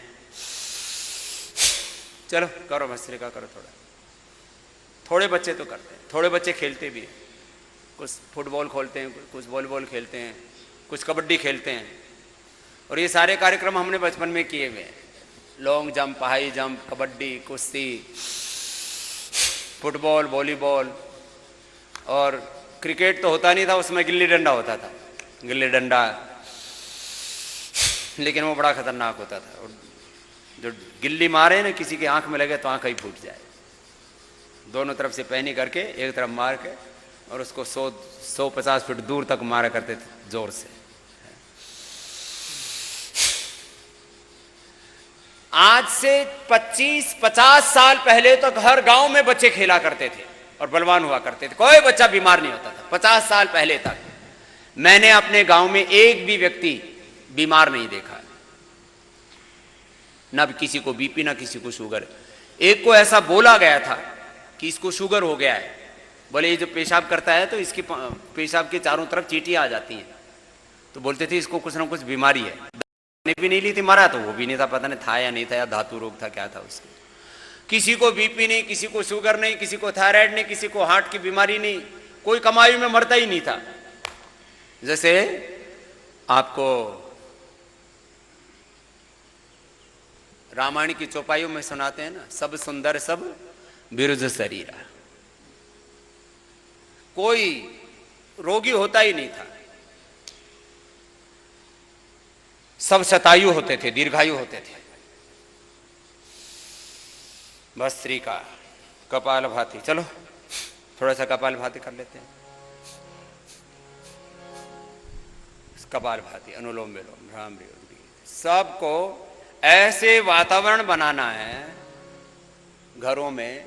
S3: चलो करो भस्त्रिका करो, थोड़े बच्चे तो करते हैं, थोड़े बच्चे खेलते भी हैं, कुछ फुटबॉल खेलते हैं, कुछ वॉलीबॉल खेलते हैं, कुछ कबड्डी खेलते हैं। और ये सारे कार्यक्रम हमने बचपन में किए हुए हैं, long jump, high jump, kabaddi, कुश्ती, फुटबॉल, वॉलीबॉल, और क्रिकेट तो होता नहीं था, उसमें गिल्ली डंडा होता था, गिल्ली डंडा, लेकिन वो बड़ा खतरनाक होता था। और जो गिल्ली मारे ना किसी की आंख में लगे तो आंख ही फूट जाए। दोनों तरफ से पैनी करके एक तरफ मार के और उसको 100-150 फीट दूर तक मारा करते थे जोर से। आज से 25-50 साल पहले तक हर गांव में बच्चे खेला करते थे और बलवान हुआ करते थे, कोई बच्चा बीमार नहीं होता था। 50 साल पहले तक मैंने अपने गांव में एक भी व्यक्ति बीमार नहीं देखा, ना किसी को बीपी ना किसी को शुगर। एक को ऐसा बोला गया था कि इसको शुगर हो गया है, बोले ये जो पेशाब करता है तो इसकी पेशाब के चारों तरफ चींटियां आ जाती हैं, तो बोलते थे इसको कुछ ना कुछ बीमारी है। ने भी नहीं ली थी, मरा तो वो भी नहीं था, पता नहीं था या नहीं था, या धातु रोग था, क्या था उसको। किसी को बीपी नहीं, किसी को शुगर नहीं, किसी को थायराइड नहीं, किसी को हार्ट की बीमारी नहीं, कोई कमाई में मरता ही नहीं था। जैसे आपको रामायण की चौपाइयों में सुनाते हैं ना, सब सुंदर सब बिरुज शरीरा, कोई रोगी होता ही नहीं था, सब शतायु होते थे, दीर्घायु होते थे। बस श्री का कपाल भाती, चलो थोड़ा सा कपाल भाती कर लेते हैं। कपाल भाती, अनुलोम विलोम, भ्रामरी, सबको ऐसे वातावरण बनाना है घरों में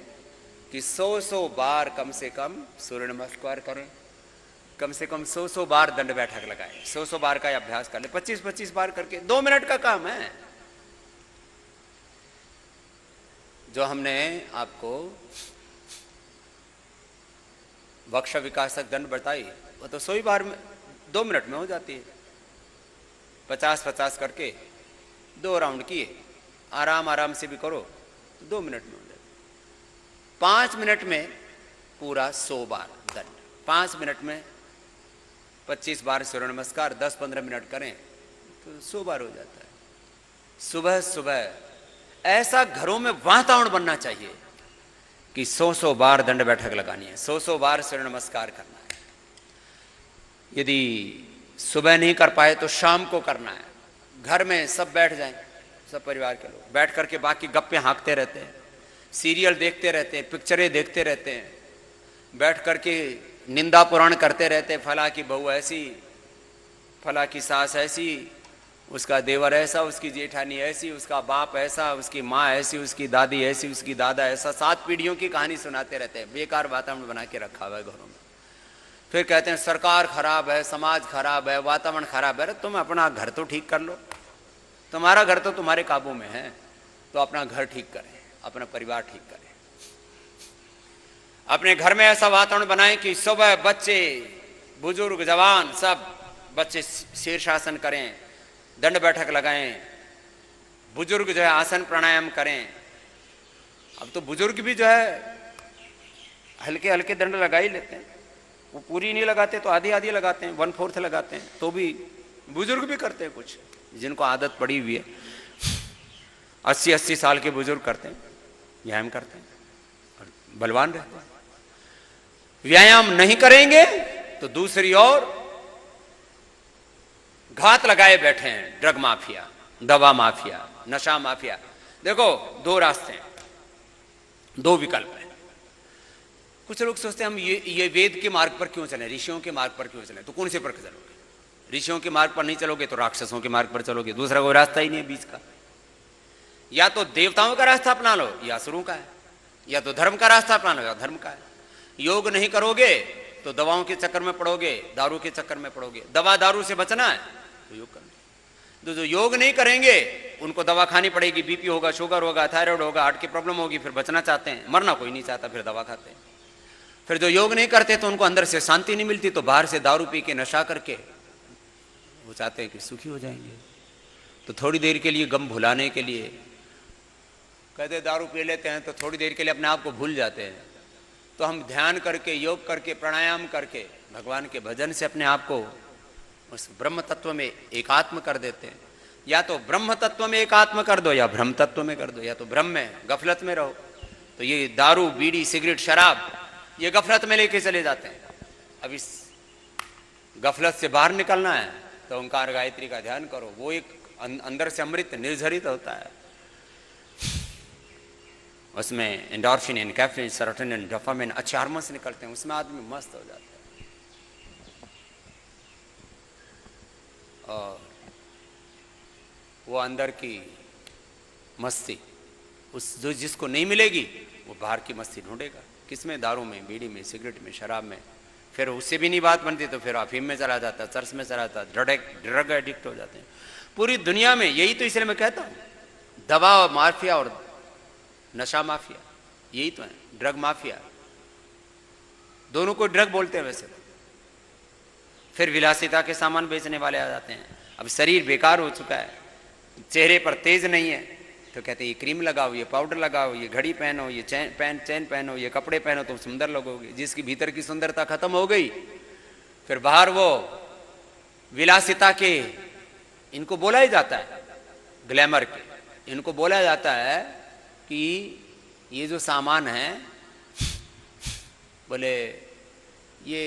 S3: कि 100 बार कम से कम सूर्य नमस्कार करें, कम से कम 100 बार दंड बैठक लगाएं, 100 बार का अभ्यास कर ले, 25-25 बार करके, 2 मिनट का काम है। जो हमने आपको वक्ष विकासक दंड बताई वो तो 100 बार में 2 मिनट में हो जाती है। 50-50 करके 2 राउंड किए, आराम आराम से भी करो तो 2 मिनट में हो जाती है। 5 मिनट में पूरा 100 बार दंड, 5 मिनट में 25 बार सूर्य नमस्कार, 10-15 मिनट करें तो 100 बार हो जाता है। सुबह सुबह ऐसा घरों में वातावरण बनना चाहिए कि 100 बार दंड बैठक लगानी है, 100 बार सूर्य नमस्कार करना है। यदि सुबह नहीं कर पाए तो शाम को करना है। घर में सब बैठ जाएं, सब परिवार के लोग बैठ करके बाकी गप्पे हाँकते रहते हैं, सीरियल देखते रहते हैं, पिक्चरें देखते रहते हैं, बैठ करके निंदा पुराण करते रहते, फला की बहू ऐसी, फला की सास ऐसी, उसका देवर ऐसा, उसकी जेठानी ऐसी, उसका बाप ऐसा, उसकी माँ ऐसी, उसकी दादी ऐसी, उसकी दादा ऐसा, 7 पीढ़ियों की कहानी सुनाते रहते हैं। बेकार वातावरण बना के रखा हुआ है घरों में। फिर कहते हैं सरकार खराब है, समाज खराब है, वातावरण खराब है। तुम अपना घर तो ठीक कर लो, तुम्हारा घर तो तुम्हारे काबू में है, तो अपना घर ठीक करें, अपना परिवार ठीक करें। अपने घर में ऐसा वातावरण बनाएं कि सुबह बच्चे, बुजुर्ग, जवान सब बच्चे शीर्षासन करें, दंड बैठक लगाएं, बुजुर्ग जो है आसन प्राणायाम करें। अब तो बुजुर्ग भी जो है हल्के हल्के दंड लगा ही लेते हैं, वो पूरी नहीं लगाते तो आधी आधी लगाते हैं, 1/4 लगाते हैं, तो भी बुजुर्ग भी करते हैं। कुछ जिनको आदत पड़ी हुई है, 80-80 साल के बुजुर्ग करते हैं, व्यायाम करते हैं और बलवान रहते हैं। व्यायाम नहीं करेंगे तो दूसरी ओर घात लगाए बैठे हैं ड्रग माफिया, दवा माफिया, नशा माफिया। देखो 2 रास्ते हैं, 2 विकल्प हैं। कुछ लोग सोचते हैं हम ये वेद के मार्ग पर क्यों चलें, ऋषियों के मार्ग पर क्यों चलें। तो कौन से पर चलोगे? ऋषियों के मार्ग पर नहीं चलोगे तो राक्षसों के मार्ग पर चलोगे, दूसरा कोई रास्ता ही नहीं है बीच का। या तो देवताओं का रास्ता अपना लो या असुरों का है, या तो धर्म का रास्ता अपना लो या धर्म का है। योग नहीं करोगे तो दवाओं के चक्कर में पड़ोगे, दारू के चक्कर में पड़ोगे। दवा दारू से बचना है तो योग करना। तो जो योग नहीं करेंगे उनको दवा खानी पड़ेगी, बीपी होगा, शुगर होगा, थायराइड होगा, हार्ट की प्रॉब्लम होगी, फिर बचना चाहते हैं, मरना कोई नहीं चाहता, फिर दवा खाते हैं। फिर जो योग नहीं करते तो उनको अंदर से शांति नहीं मिलती, तो बाहर से दारू पी के नशा करके वो चाहते हैं कि सुखी हो जाएंगे। तो थोड़ी देर के लिए गम भुलाने के लिए कहते दारू पी लेते हैं, तो थोड़ी देर के लिए अपने आप को भूल जाते हैं। तो हम ध्यान करके, योग करके, प्राणायाम करके, भगवान के भजन से अपने आप को उस ब्रह्म तत्व में एकात्म कर देते हैं। या तो ब्रह्म तत्व में एकात्म कर दो या ब्रह्म तत्व में कर दो, या तो ब्रह्म में गफलत में रहो। तो ये दारू, बीड़ी, सिगरेट, शराब ये गफलत में लेके चले जाते हैं। अब इस गफलत से बाहर निकलना है तो ओंकार गायत्री का ध्यान करो, वो एक अंदर से अमृत निर्झरित होता है। उसमें एंडोर्फिन, एनकैफिन, सेरोटोनिन, डोपामिन अच्छे हार्मोन्स निकलते हैं, उसमें आदमी मस्त हो जाता है। और वो अंदर की मस्ती उस जो जिसको नहीं मिलेगी वो बाहर की मस्ती ढूंढेगा। किसमें? दारू में, बीड़ी में, सिगरेट में, शराब में। फिर उससे भी नहीं बात बनती तो फिर अफीम में चला जाता, चर्च में चला जाता, ड्रग एडिक्ट हो जाते हैं। पूरी दुनिया में यही तो, इसलिए मैं कहता हूँ दवा माफिया और नशा माफिया यही तो है, ड्रग माफिया। दोनों को ड्रग बोलते हैं वैसे। फिर विलासिता के सामान बेचने वाले आ जाते हैं। अब शरीर बेकार हो चुका है, चेहरे पर तेज नहीं है, तो कहते हैं ये क्रीम लगाओ, ये पाउडर लगाओ, ये घड़ी पहनो, ये चैन पहनो, ये कपड़े पहनो, तुम सुंदर लगोगे। जिसकी भीतर की सुंदरता खत्म हो गई, फिर बाहर वो विलासिता के, इनको बोला ही जाता है ग्लैमर के, इनको बोला जाता है कि ये जो सामान है, बोले ये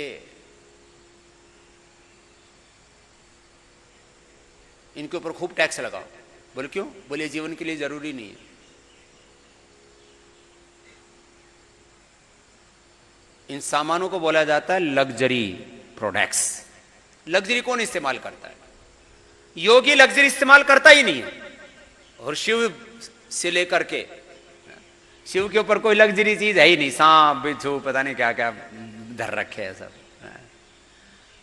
S3: इनके ऊपर खूब टैक्स लगाओ। बोले क्यों? बोले जीवन के लिए जरूरी नहीं है। इन सामानों को बोला जाता है लग्जरी प्रोडक्ट्स। लग्जरी कौन इस्तेमाल करता है? योगी लग्जरी इस्तेमाल करता ही नहीं है। और शिव से लेकर के, शिव के ऊपर कोई लग्जरी चीज है ही नहीं। सांप बिच्छू पता नहीं क्या क्या धर रखे है सब,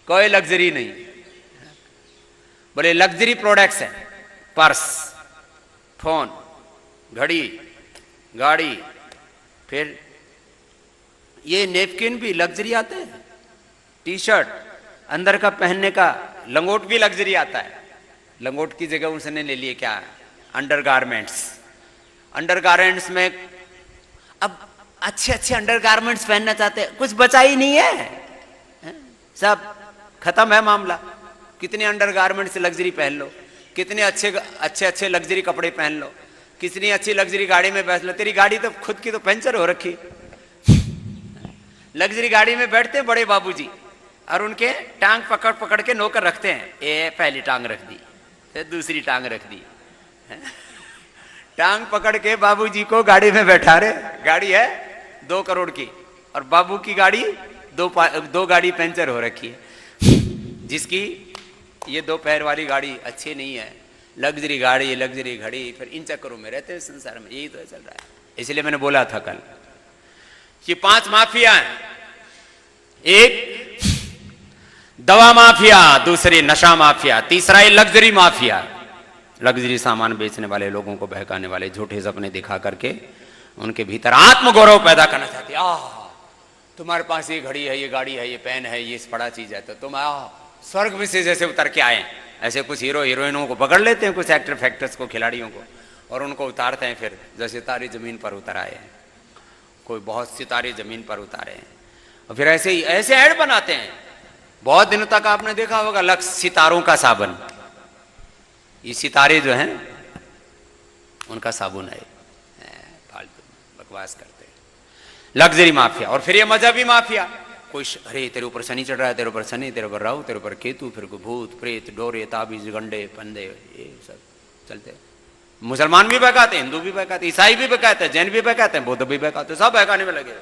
S3: कोई लग्जरी नहीं। बोले लग्जरी प्रोडक्ट्स हैं पर्स, फोन, घड़ी, गाड़ी, फिर ये नेपकिन भी लग्जरी आते हैं, टी शर्ट, अंदर का पहनने का लंगोट भी लग्जरी आता है। लंगोट की जगह उसने ले लिए क्या? अंडरगारमेंट्स। अंडरगारमेंट्स में अब अच्छे अच्छे अंडरगारमेंट्स पहनना चाहते हैं, कुछ बचा ही नहीं है, सब खत्म है मामला। कितने अंडरगारमेंट्स से लग्जरी पहन लो, कितने अच्छे लग्जरी कपड़े पहन लो, कितनी अच्छी लग्जरी गाड़ी में बैठ लो। तेरी गाड़ी तो खुद की तो पंचर हो रखी। लग्जरी गाड़ी में बैठते हैं बड़े बाबूजी और उनके टांग पकड़ पकड़ के नौकर रखते हैं। ये पहली टांग रख दी, फिर दूसरी टांग रख दी, टांग पकड़ के बाबूजी को गाड़ी में बैठा रहे। गाड़ी है 2 करोड़ की और बाबू की गाड़ी दो गाड़ी पंचर हो रखी है। जिसकी ये 2 पैर वाली गाड़ी अच्छी नहीं है, लग्जरी गाड़ी, लग्जरी घड़ी, फिर इन चक्करों में रहते हैं संसार में। यही तो चल रहा है। इसलिए मैंने बोला था कल, ये 5 माफिया हैं। एक दवा माफिया, दूसरी नशा माफिया, तीसरा ये लग्जरी माफिया। लग्जरी सामान बेचने वाले, लोगों को बहकाने वाले, झूठे सपने दिखा करके उनके भीतर आत्मगौरव पैदा करना चाहते। तुम्हारे पास ये घड़ी है, ये गाड़ी है, ये पेन है, ये बड़ा चीज है, तो तुम स्वर्ग में से जैसे उतर के आए। ऐसे कुछ हीरो हीरोइनों को पकड़ लेते हैं, कुछ एक्टर फैक्टर्स को, खिलाड़ियों को, और उनको उतारते हैं। फिर जैसे सितारे जमीन पर उतर आए हैं, कोई बहुत सितारे जमीन पर उतारे हैं, और फिर ऐसे ही ऐसे ऐड बनाते हैं। बहुत दिनों तक आपने देखा होगा लक्स सितारों का साबुन। ये सितारे जो हैं उनका साबुन है। फालतू बकवास करते हैं। Luxury mafia. और फिर ये मजहबी माफिया। कोई अरे तेरे ऊपर शनि चढ़ रहा है, तेरे ऊपर शनि, तेरे ऊपर राहु, तेरे ऊपर केतु, फिर कोई भूत प्रेत, डोरे, ताबीज, गंडे, फंदे, ये सब चलते हैं। मुसलमान भी बहकाते हैं, हिंदू भी बहकाते, ईसाई भी बहकाते हैं, जैन भी बहकाते हैं, बौद्ध भी बहकाते हैं, सब बहकाने में लगे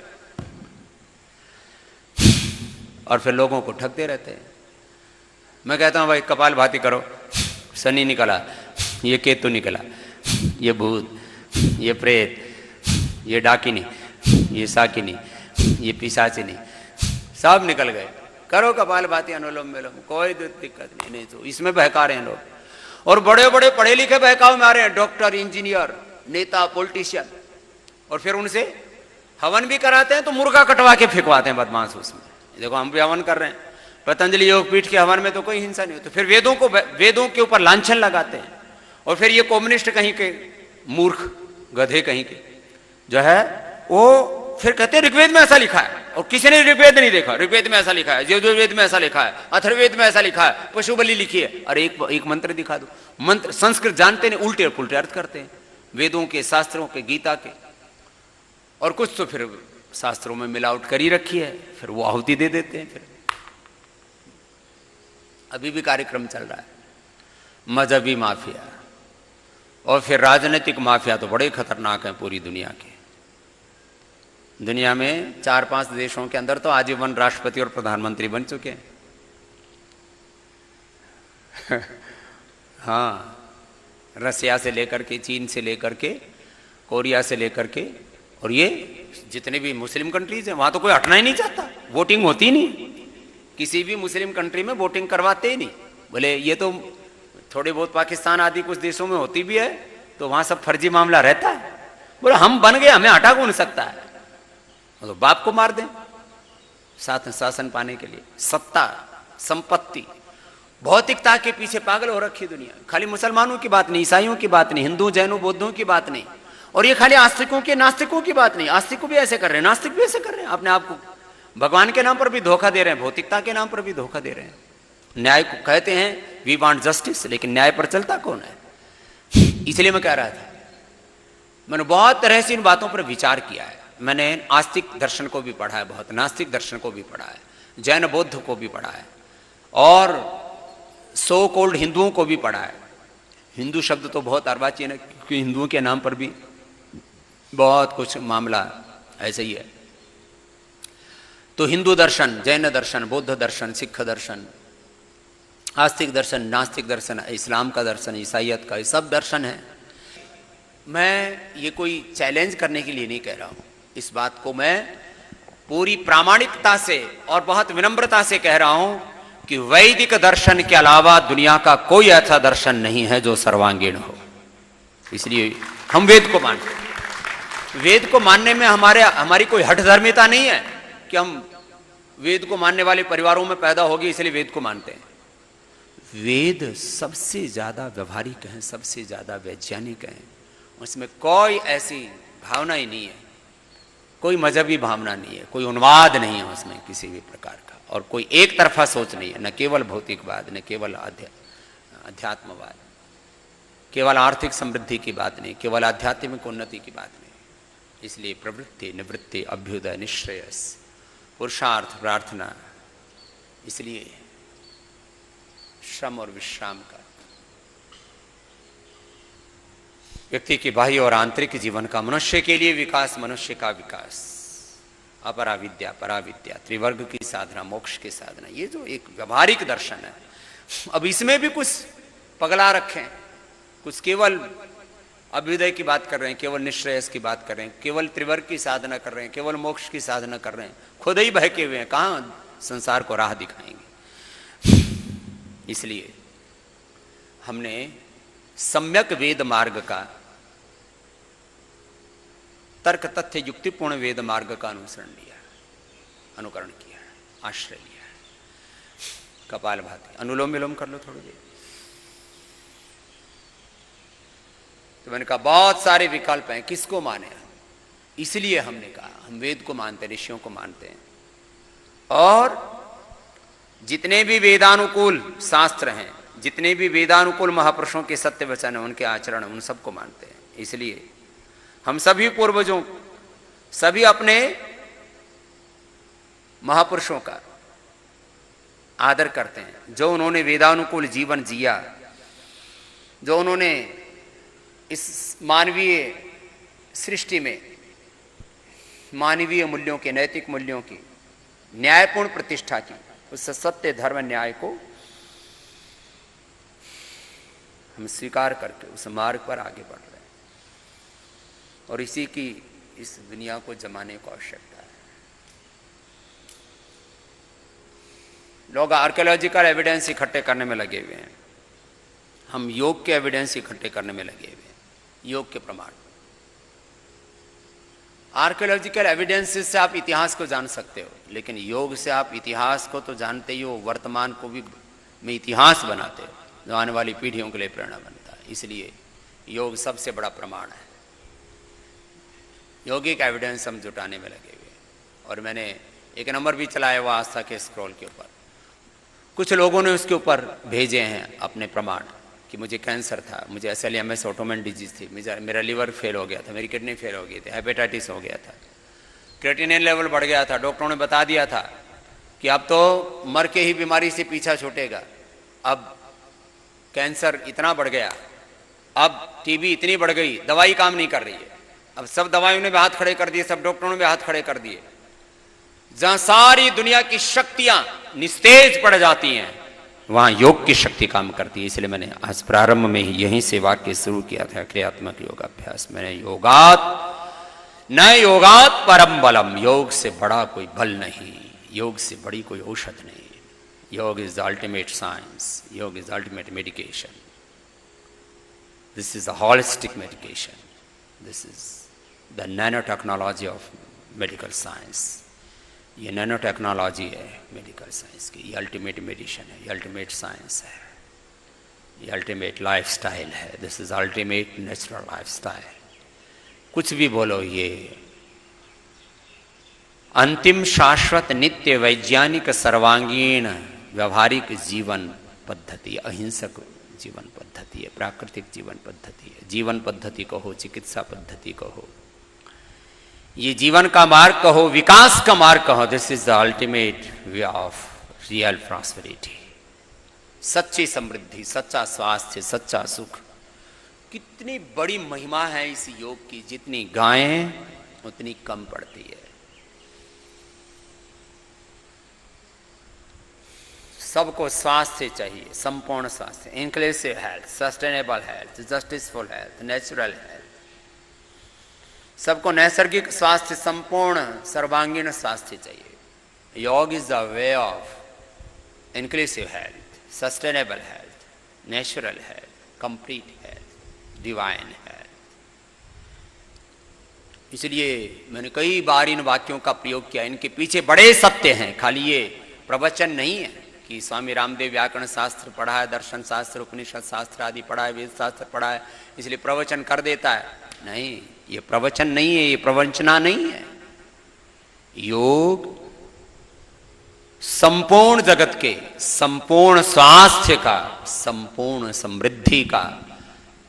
S3: और फिर लोगों को ठगते रहते हैं। मैं कहता हूं भाई कपाल भाती करो, शनि निकला, ये केतु निकला, ये भूत, ये प्रेत, ये डाकिनी, ये साकिनी, ये पिशाचिनी, सब निकल गए। करो कपाल भाती, अनुलोम विलोम, कोई दिक्कत नहीं तो इसमें बहका रहे हैं लोग। और बड़े बड़े पढ़े लिखे बहकाव में आ रहे हैं, डॉक्टर, इंजीनियर, नेता, पॉलिटिशियन, और फिर उनसे हवन भी कराते हैं तो मुर्गा कटवा के फेंकवाते हैं बदमाश उसमें। देखो हम भी हवन कर रहे हैं, पतंजलि योगपीठ के हवन में तो कोई हिंसा नहीं होती। फिर वेदों के ऊपर लांछन लगाते हैं। और फिर ये कम्युनिस्ट कहीं के मूर्ख गधे कहीं के जो है वो फिर कहते हैं ऋग्वेद में ऐसा लिखा है, और किसी ने ऋग्वेद नहीं देखा। ऋग्वेद में ऐसा लिखा है, यजुर्वेद में ऐसा लिखा है, अथर्ववेद में ऐसा लिखा है, पशु बलि लिखी है। और एक मंत्र दिखा दो। मंत्र संस्कृत जानते नहीं, उल्टे पुल्टे अर्थ करते हैं वेदों के, शास्त्रों के, गीता के। और कुछ तो फिर शास्त्रों में मिलावट करी रखी है, फिर वो आहुति दे देते हैं। फिर अभी भी कार्यक्रम चल रहा है। मजहबी माफिया और फिर राजनीतिक माफिया तो बड़े खतरनाक हैं पूरी दुनिया के। दुनिया में 4-5 देशों के अंदर तो आजीवन राष्ट्रपति और प्रधानमंत्री बन चुके हैं। हाँ, रसिया से लेकर के, चीन से लेकर के, कोरिया से लेकर के, और ये जितने भी मुस्लिम कंट्रीज हैं वहां तो कोई हटना ही नहीं चाहता, वोटिंग होती नहीं, किसी भी मुस्लिम कंट्री में वोटिंग करवाते ही नहीं। बोले ये तो थोड़े बहुत पाकिस्तान आदि कुछ देशों में होती भी है, तो वहां सब फर्जी मामला रहता है। बोले हम बन गए, हमें हटा कौन सकता है, तो बाप को मार दें साथ शासन पाने के लिए। सत्ता, संपत्ति, भौतिकता के पीछे पागल हो रखी दुनिया। खाली मुसलमानों की बात नहीं, ईसाइयों की बात नहीं, हिंदू जैनों बौद्धों की बात नहीं, और ये खाली आस्तिकों के नास्तिकों की बात नहीं। आस्तिक को भी ऐसे कर रहे हैं, नास्तिक भी ऐसे कर रहे हैं, अपने आप को भगवान के नाम पर भी धोखा दे रहे हैं, भौतिकता के नाम पर भी धोखा दे रहे हैं। न्याय को कहते हैं वी वांट जस्टिस, लेकिन न्याय पर चलता कौन है? इसलिए मैं कह रहा था, मैंने बहुत तरह से इन बातों पर विचार किया है। मैंने आस्तिक दर्शन को भी पढ़ा है, बहुत नास्तिक दर्शन को भी पढ़ा है, जैन बौद्ध को भी पढ़ा है, और सो कोल्ड हिंदुओं को भी पढ़ा है। हिंदू शब्द तो बहुत अर्वाचीन है, क्योंकि हिंदुओं के नाम पर भी बहुत कुछ मामला ऐसे ही है। तो हिंदू दर्शन, जैन दर्शन, बौद्ध दर्शन, सिख दर्शन, आस्तिक दर्शन, नास्तिक दर्शन, इस्लाम का दर्शन, ईसाइयत का, ये सब दर्शन है। मैं ये कोई चैलेंज करने के लिए नहीं कह रहा हूं, इस बात को मैं पूरी प्रामाणिकता से और बहुत विनम्रता से कह रहा हूं कि वैदिक दर्शन के अलावा दुनिया का कोई ऐसा दर्शन नहीं है जो सर्वांगीण हो। इसलिए हम वेद को मानते हैं। वेद को मानने में हमारी कोई हठधर्मिता नहीं है कि हम वेद को मानने वाले परिवारों में पैदा हो गए इसलिए वेद को मानते हैं। वेद सबसे ज्यादा व्यवहारिक हैं, सबसे ज्यादा वैज्ञानिक हैं, उसमें कोई ऐसी भावना ही नहीं है, कोई मजहबी भावना नहीं है, कोई उन्माद नहीं है उसमें किसी भी प्रकार का, और कोई एक तरफा सोच नहीं है, न केवल भौतिकवाद, न केवल अध्यात्मवाद, केवल आर्थिक समृद्धि की बात नहीं, केवल आध्यात्मिक उन्नति की बात नहीं। इसलिए प्रवृत्ति, निवृत्ति, अभ्युदय, निश्रेयस, पुरुषार्थ, प्रार्थना, इसलिए श्रम और विश्राम का, व्यक्ति के बाह्य और आंतरिक जीवन का, मनुष्य के लिए विकास, मनुष्य का विकास, अपरा विद्या, परा विद्या, त्रिवर्ग की साधना, मोक्ष की साधना, ये जो एक व्यवहारिक दर्शन है। अब इसमें भी कुछ पगला रखे हैं, कुछ केवल अभ्युदय की बात कर रहे हैं, केवल निश्रेयस की बात कर रहे हैं, केवल त्रिवर्ग की साधना कर रहे हैं, केवल मोक्ष की साधना कर रहे हैं, खुद ही बहके हुए हैं, कहां संसार को राह दिखाएंगे। इसलिए हमने सम्यक वेद मार्ग का, तर्क तथ्य युक्तिपूर्ण वेद मार्ग का अनुसरण लिया, अनुकरण किया, आश्रय लिया। कपालभाति, अनुलोम विलोम कर लो थोड़ी देर। तो मैंने कहा बहुत सारे विकल्प हैं, किसको माने? इसलिए हमने कहा हम वेद को मानते हैं, ऋषियों को मानते हैं, और जितने भी वेदानुकूल शास्त्र हैं, जितने भी वेदानुकूल महापुरुषों के सत्य वचन हैं, उनके आचरण, उन सबको मानते हैं। इसलिए हम सभी पूर्वजों, सभी अपने महापुरुषों का आदर करते हैं, जो उन्होंने वेदानुकूल जीवन जिया, जो उन्होंने इस मानवीय सृष्टि में मानवीय मूल्यों के, नैतिक मूल्यों की न्यायपूर्ण प्रतिष्ठा की, उस सत्य धर्म न्याय को हम स्वीकार करके उस मार्ग पर आगे बढ़ रहे हैं, और इसी की इस दुनिया को जमाने को आवश्यकता है। लोग आर्कियोलॉजिकल एविडेंस इकट्ठे करने में लगे हुए हैं, हम योग के एविडेंस इकट्ठे करने में लगे हुए हैं, योग के प्रमाण। आर्कियोलॉजिकल एविडेंस से आप इतिहास को जान सकते हो, लेकिन योग से आप इतिहास को तो जानते ही हो, वर्तमान को भी में इतिहास बनाते हो, जो आने वाली पीढ़ियों के लिए प्रेरणा बनता है। इसलिए योग सबसे बड़ा प्रमाण है। यौगिक एविडेंस हम जुटाने में लगे हुए, और मैंने एक नंबर भी चलाया हुआ आस्था के स्क्रॉल के ऊपर। कुछ लोगों ने उसके ऊपर भेजे हैं अपने प्रमाण कि मुझे कैंसर था, मुझे SLMS ऑटोमेन डिजीज थी, मेरा लिवर फेल हो गया था, मेरी किडनी फेल हो गई थी, हेपेटाइटिस हो गया था, क्रिएटिनिन लेवल बढ़ गया था, डॉक्टरों ने बता दिया था कि अब तो मर के ही बीमारी से पीछा छूटेगा, अब कैंसर इतना बढ़ गया, अब TB इतनी बढ़ गई, दवाई काम नहीं कर रही है। अब सब दवाइयों ने भी हाथ खड़े कर दिए, सब डॉक्टरों ने भी हाथ खड़े कर दिए। जहां सारी दुनिया की शक्तियां निस्तेज पड़ जाती हैं, वहाँ योग की शक्ति काम करती है। इसलिए मैंने आज प्रारंभ में ही यहीं से वाक्य शुरू किया था, क्रियात्मक योगाभ्यास। मैंने योगात परम बलम, योग से बड़ा कोई बल नहीं, योग से बड़ी कोई औषध नहीं। योग इज द अल्टीमेट साइंस, योग is ultimate medication. This is the holistic medication, this is the nano technology of medical science. ये नैनो टेक्नोलॉजी है मेडिकल साइंस की, ये अल्टीमेट मेडिसिन है, ये अल्टीमेट साइंस है, ये अल्टीमेट लाइफ स्टाइल है। This is ultimate natural life style. कुछ भी बोलो, ये अंतिम शाश्वत नित्य वैज्ञानिक सर्वांगीण व्यवहारिक जीवन पद्धति, अहिंसक जीवन पद्धति है, प्राकृतिक जीवन पद्धति है। जीवन पद्धति कहो, चिकित्सा पद्धति कहो, ये जीवन का मार्ग कहो, विकास का मार्ग कहो, this is the ultimate way of real prosperity. सच्ची समृद्धि, सच्चा स्वास्थ्य, सच्चा सुख। कितनी बड़ी महिमा है इस योग की, जितनी गाएं उतनी कम पड़ती है। सबको स्वास्थ्य चाहिए, संपूर्ण स्वास्थ्य, inclusive health, sustainable health, justiceful health, natural health. सबको नैसर्गिक स्वास्थ्य, संपूर्ण सर्वांगीण स्वास्थ्य चाहिए। Yoga is the way of inclusive health, sustainable health, natural health, complete health, divine health. इसलिए मैंने कई बार इन वाक्यों का प्रयोग किया। इनके पीछे बड़े सत्य हैं, खाली ये प्रवचन नहीं है कि स्वामी रामदेव व्याकरण शास्त्र पढ़ा है, दर्शन शास्त्र, उपनिषद शास्त्र आदि पढ़ा है, वेद शास्त्र पढ़ा है, इसलिए प्रवचन कर देता है। नहीं, ये प्रवचन नहीं है, ये प्रवंचना नहीं है। योग संपूर्ण जगत के संपूर्ण स्वास्थ्य का, संपूर्ण समृद्धि का,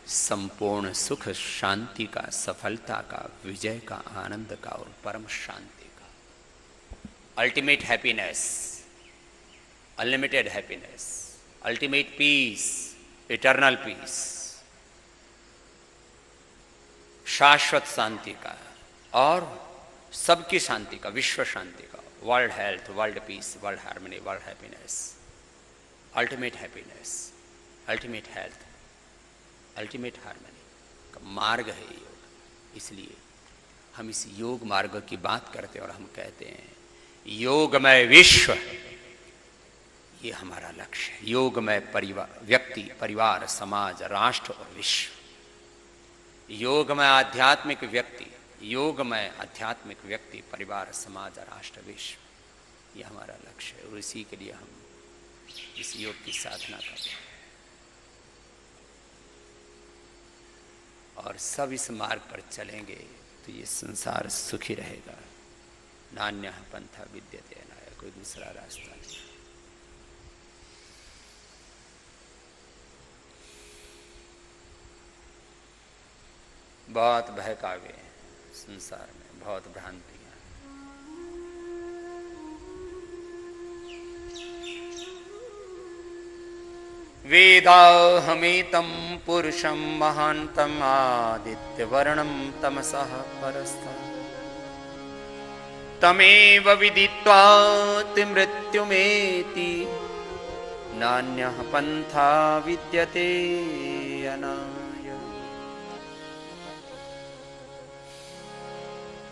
S3: संपूर्ण सुख शांति का, सफलता का, विजय का, आनंद का और परम शांति का, ultimate happiness, unlimited happiness, ultimate peace, eternal peace, शाश्वत शांति का और सबकी शांति का, विश्व शांति का, world health, world peace, world harmony, world happiness, ultimate happiness, ultimate health, ultimate harmony का मार्ग है योग। इसलिए हम इस योग मार्ग की बात करते हैं और हम कहते हैं योगमय विश्व, ये हमारा लक्ष्य है। योगमय परिवार, व्यक्ति, परिवार, समाज, राष्ट्र और विश्व। योगमय आध्यात्मिक व्यक्ति, योगमय आध्यात्मिक व्यक्ति, परिवार, समाज, राष्ट्र, विश्व, ये हमारा लक्ष्य है। और इसी के लिए हम इस योग की साधना करते हैं और सब इस मार्ग पर चलेंगे तो ये संसार सुखी रहेगा। नान्यः पंथा विद्यते नाय, कोई दूसरा रास्ता नहीं। बहुत बहकावे हैं संसार में, बहुत भ्रांतियां। वेदाहमेतं पुरुषं महान्तं आदित्यवर्णं तमसः परस्थं तमेव विदित्वा मृत्युमेति नान्यः पंथा विद्यते अनाय।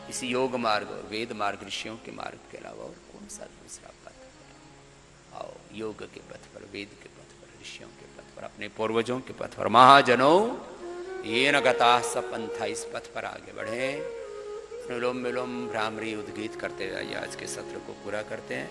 S3: इस योग मार्ग और वेद मार्ग, ऋषियों के मार्ग के अलावा और कौन सा दूसरा पथ है? आओ योग के पथ पर, वेद के पथ पर, ऋषियों के पथ पर, अपने पूर्वजों के पथ पर, महाजनों येन गताः स पंथा, इस पथ पर आगे बढ़े। अनुलोम विलोम भ्रामरी उद्गीत करते जाइए। आज के सत्र को पूरा करते हैं।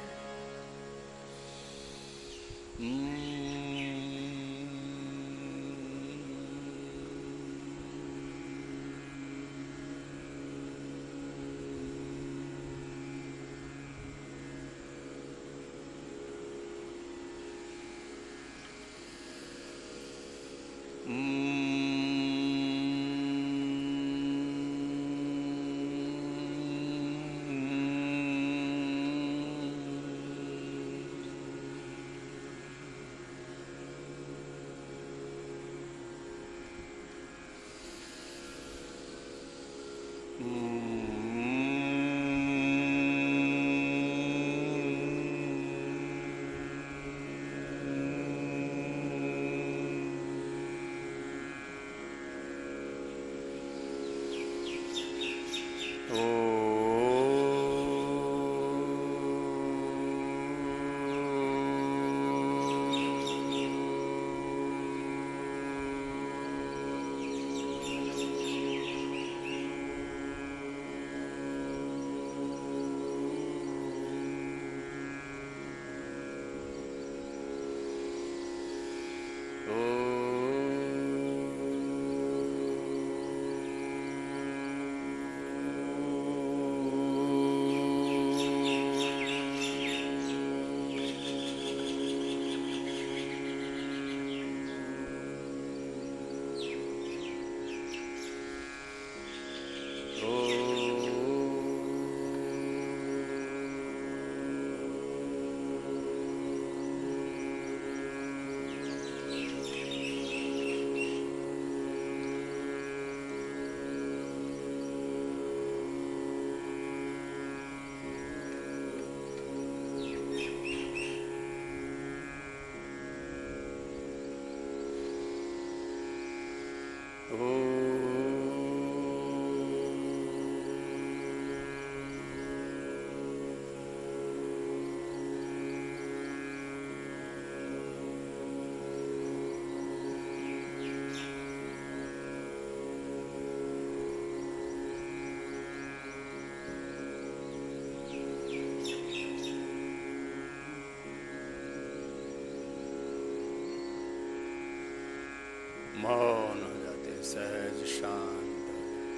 S3: मौन हो जाते हैं, सहज शांत हो जाते।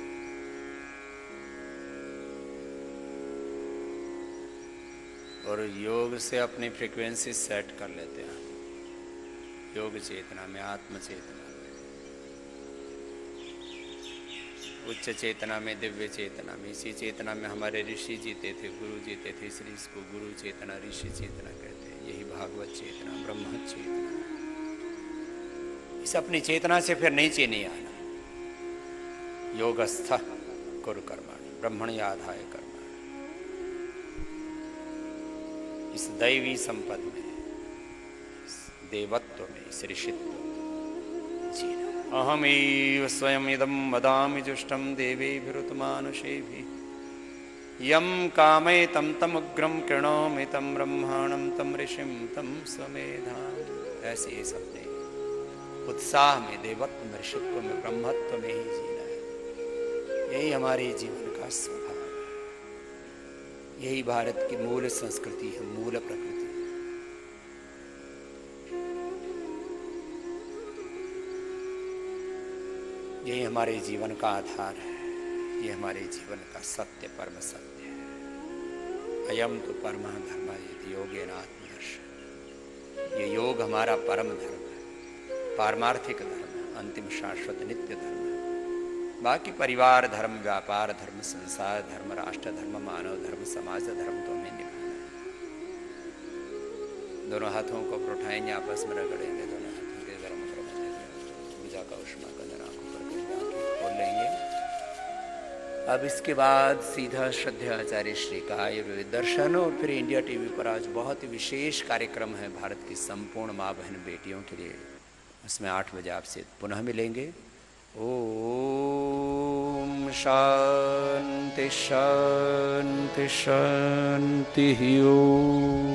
S3: और योग से अपनी फ्रीक्वेंसी सेट कर लेते हैं, योग चेतना में, आत्म चेतना में, उच्च चेतना में, दिव्य चेतना में। इसी चेतना में हमारे ऋषि जीते थे, गुरु जीते थे, इसलिए इसको गुरु चेतना, ऋषि चेतना कहते हैं। यही भागवत चेतना, ब्रह्म चेतना। इस अपनी चेतना से फिर नीचे नहीं आना। योगस्थ कुरु कर्माणि ब्रह्मणि आधाय कर्माणि। इस दैवी संपद में, इस देवत्व में, इस ऋषित्व में जीना। अहमेव स्वयं इदं वदामि जुष्टं देवेभिरुतमानुषेभिः। यं कामयतं तमुग्रं कृणोमि तं ब्रह्माणं तं ऋषिं तं स्वमेधाम्। ऐसे ये सपने उत्साह में, देवत्व में, ऋषित्व में, ब्रह्मत्व में ही जीना है। यही हमारे जीवन का स्वभाव है। यही भारत की मूल संस्कृति है, मूल प्रकृति है। यही हमारे जीवन का आधार है। ये हमारे जीवन का सत्य, परम सत्य है। अयम तो परम धर्म यदि योगेन आत्मदर्शन। ये योग हमारा परम धर्म है, पारमार्थिक धर्म, अंतिम शाश्वत नित्य धर्म है। बाकी परिवार धर्म, व्यापार धर्म, संसार धर्म, राष्ट्र धर्म, मानव धर्म, समाज धर्म तो हमें निभाना है। दोनों हाथों को उठाएंगे, आपस में रगड़ेंगे, दोनों हाथों के धर्म पूजा का उष्मा का जरा खोल लेंगे। अब इसके बाद सीधा श्रद्धेय आचार्य श्री का आयुर्वेद दर्शन। और फिर इंडिया टीवी पर आज बहुत ही विशेष कार्यक्रम है भारत की संपूर्ण माँ बहन बेटियों के लिए। उसमें 8 बजे आपसे पुनः मिलेंगे। ओम शांति शांति शांति ओम।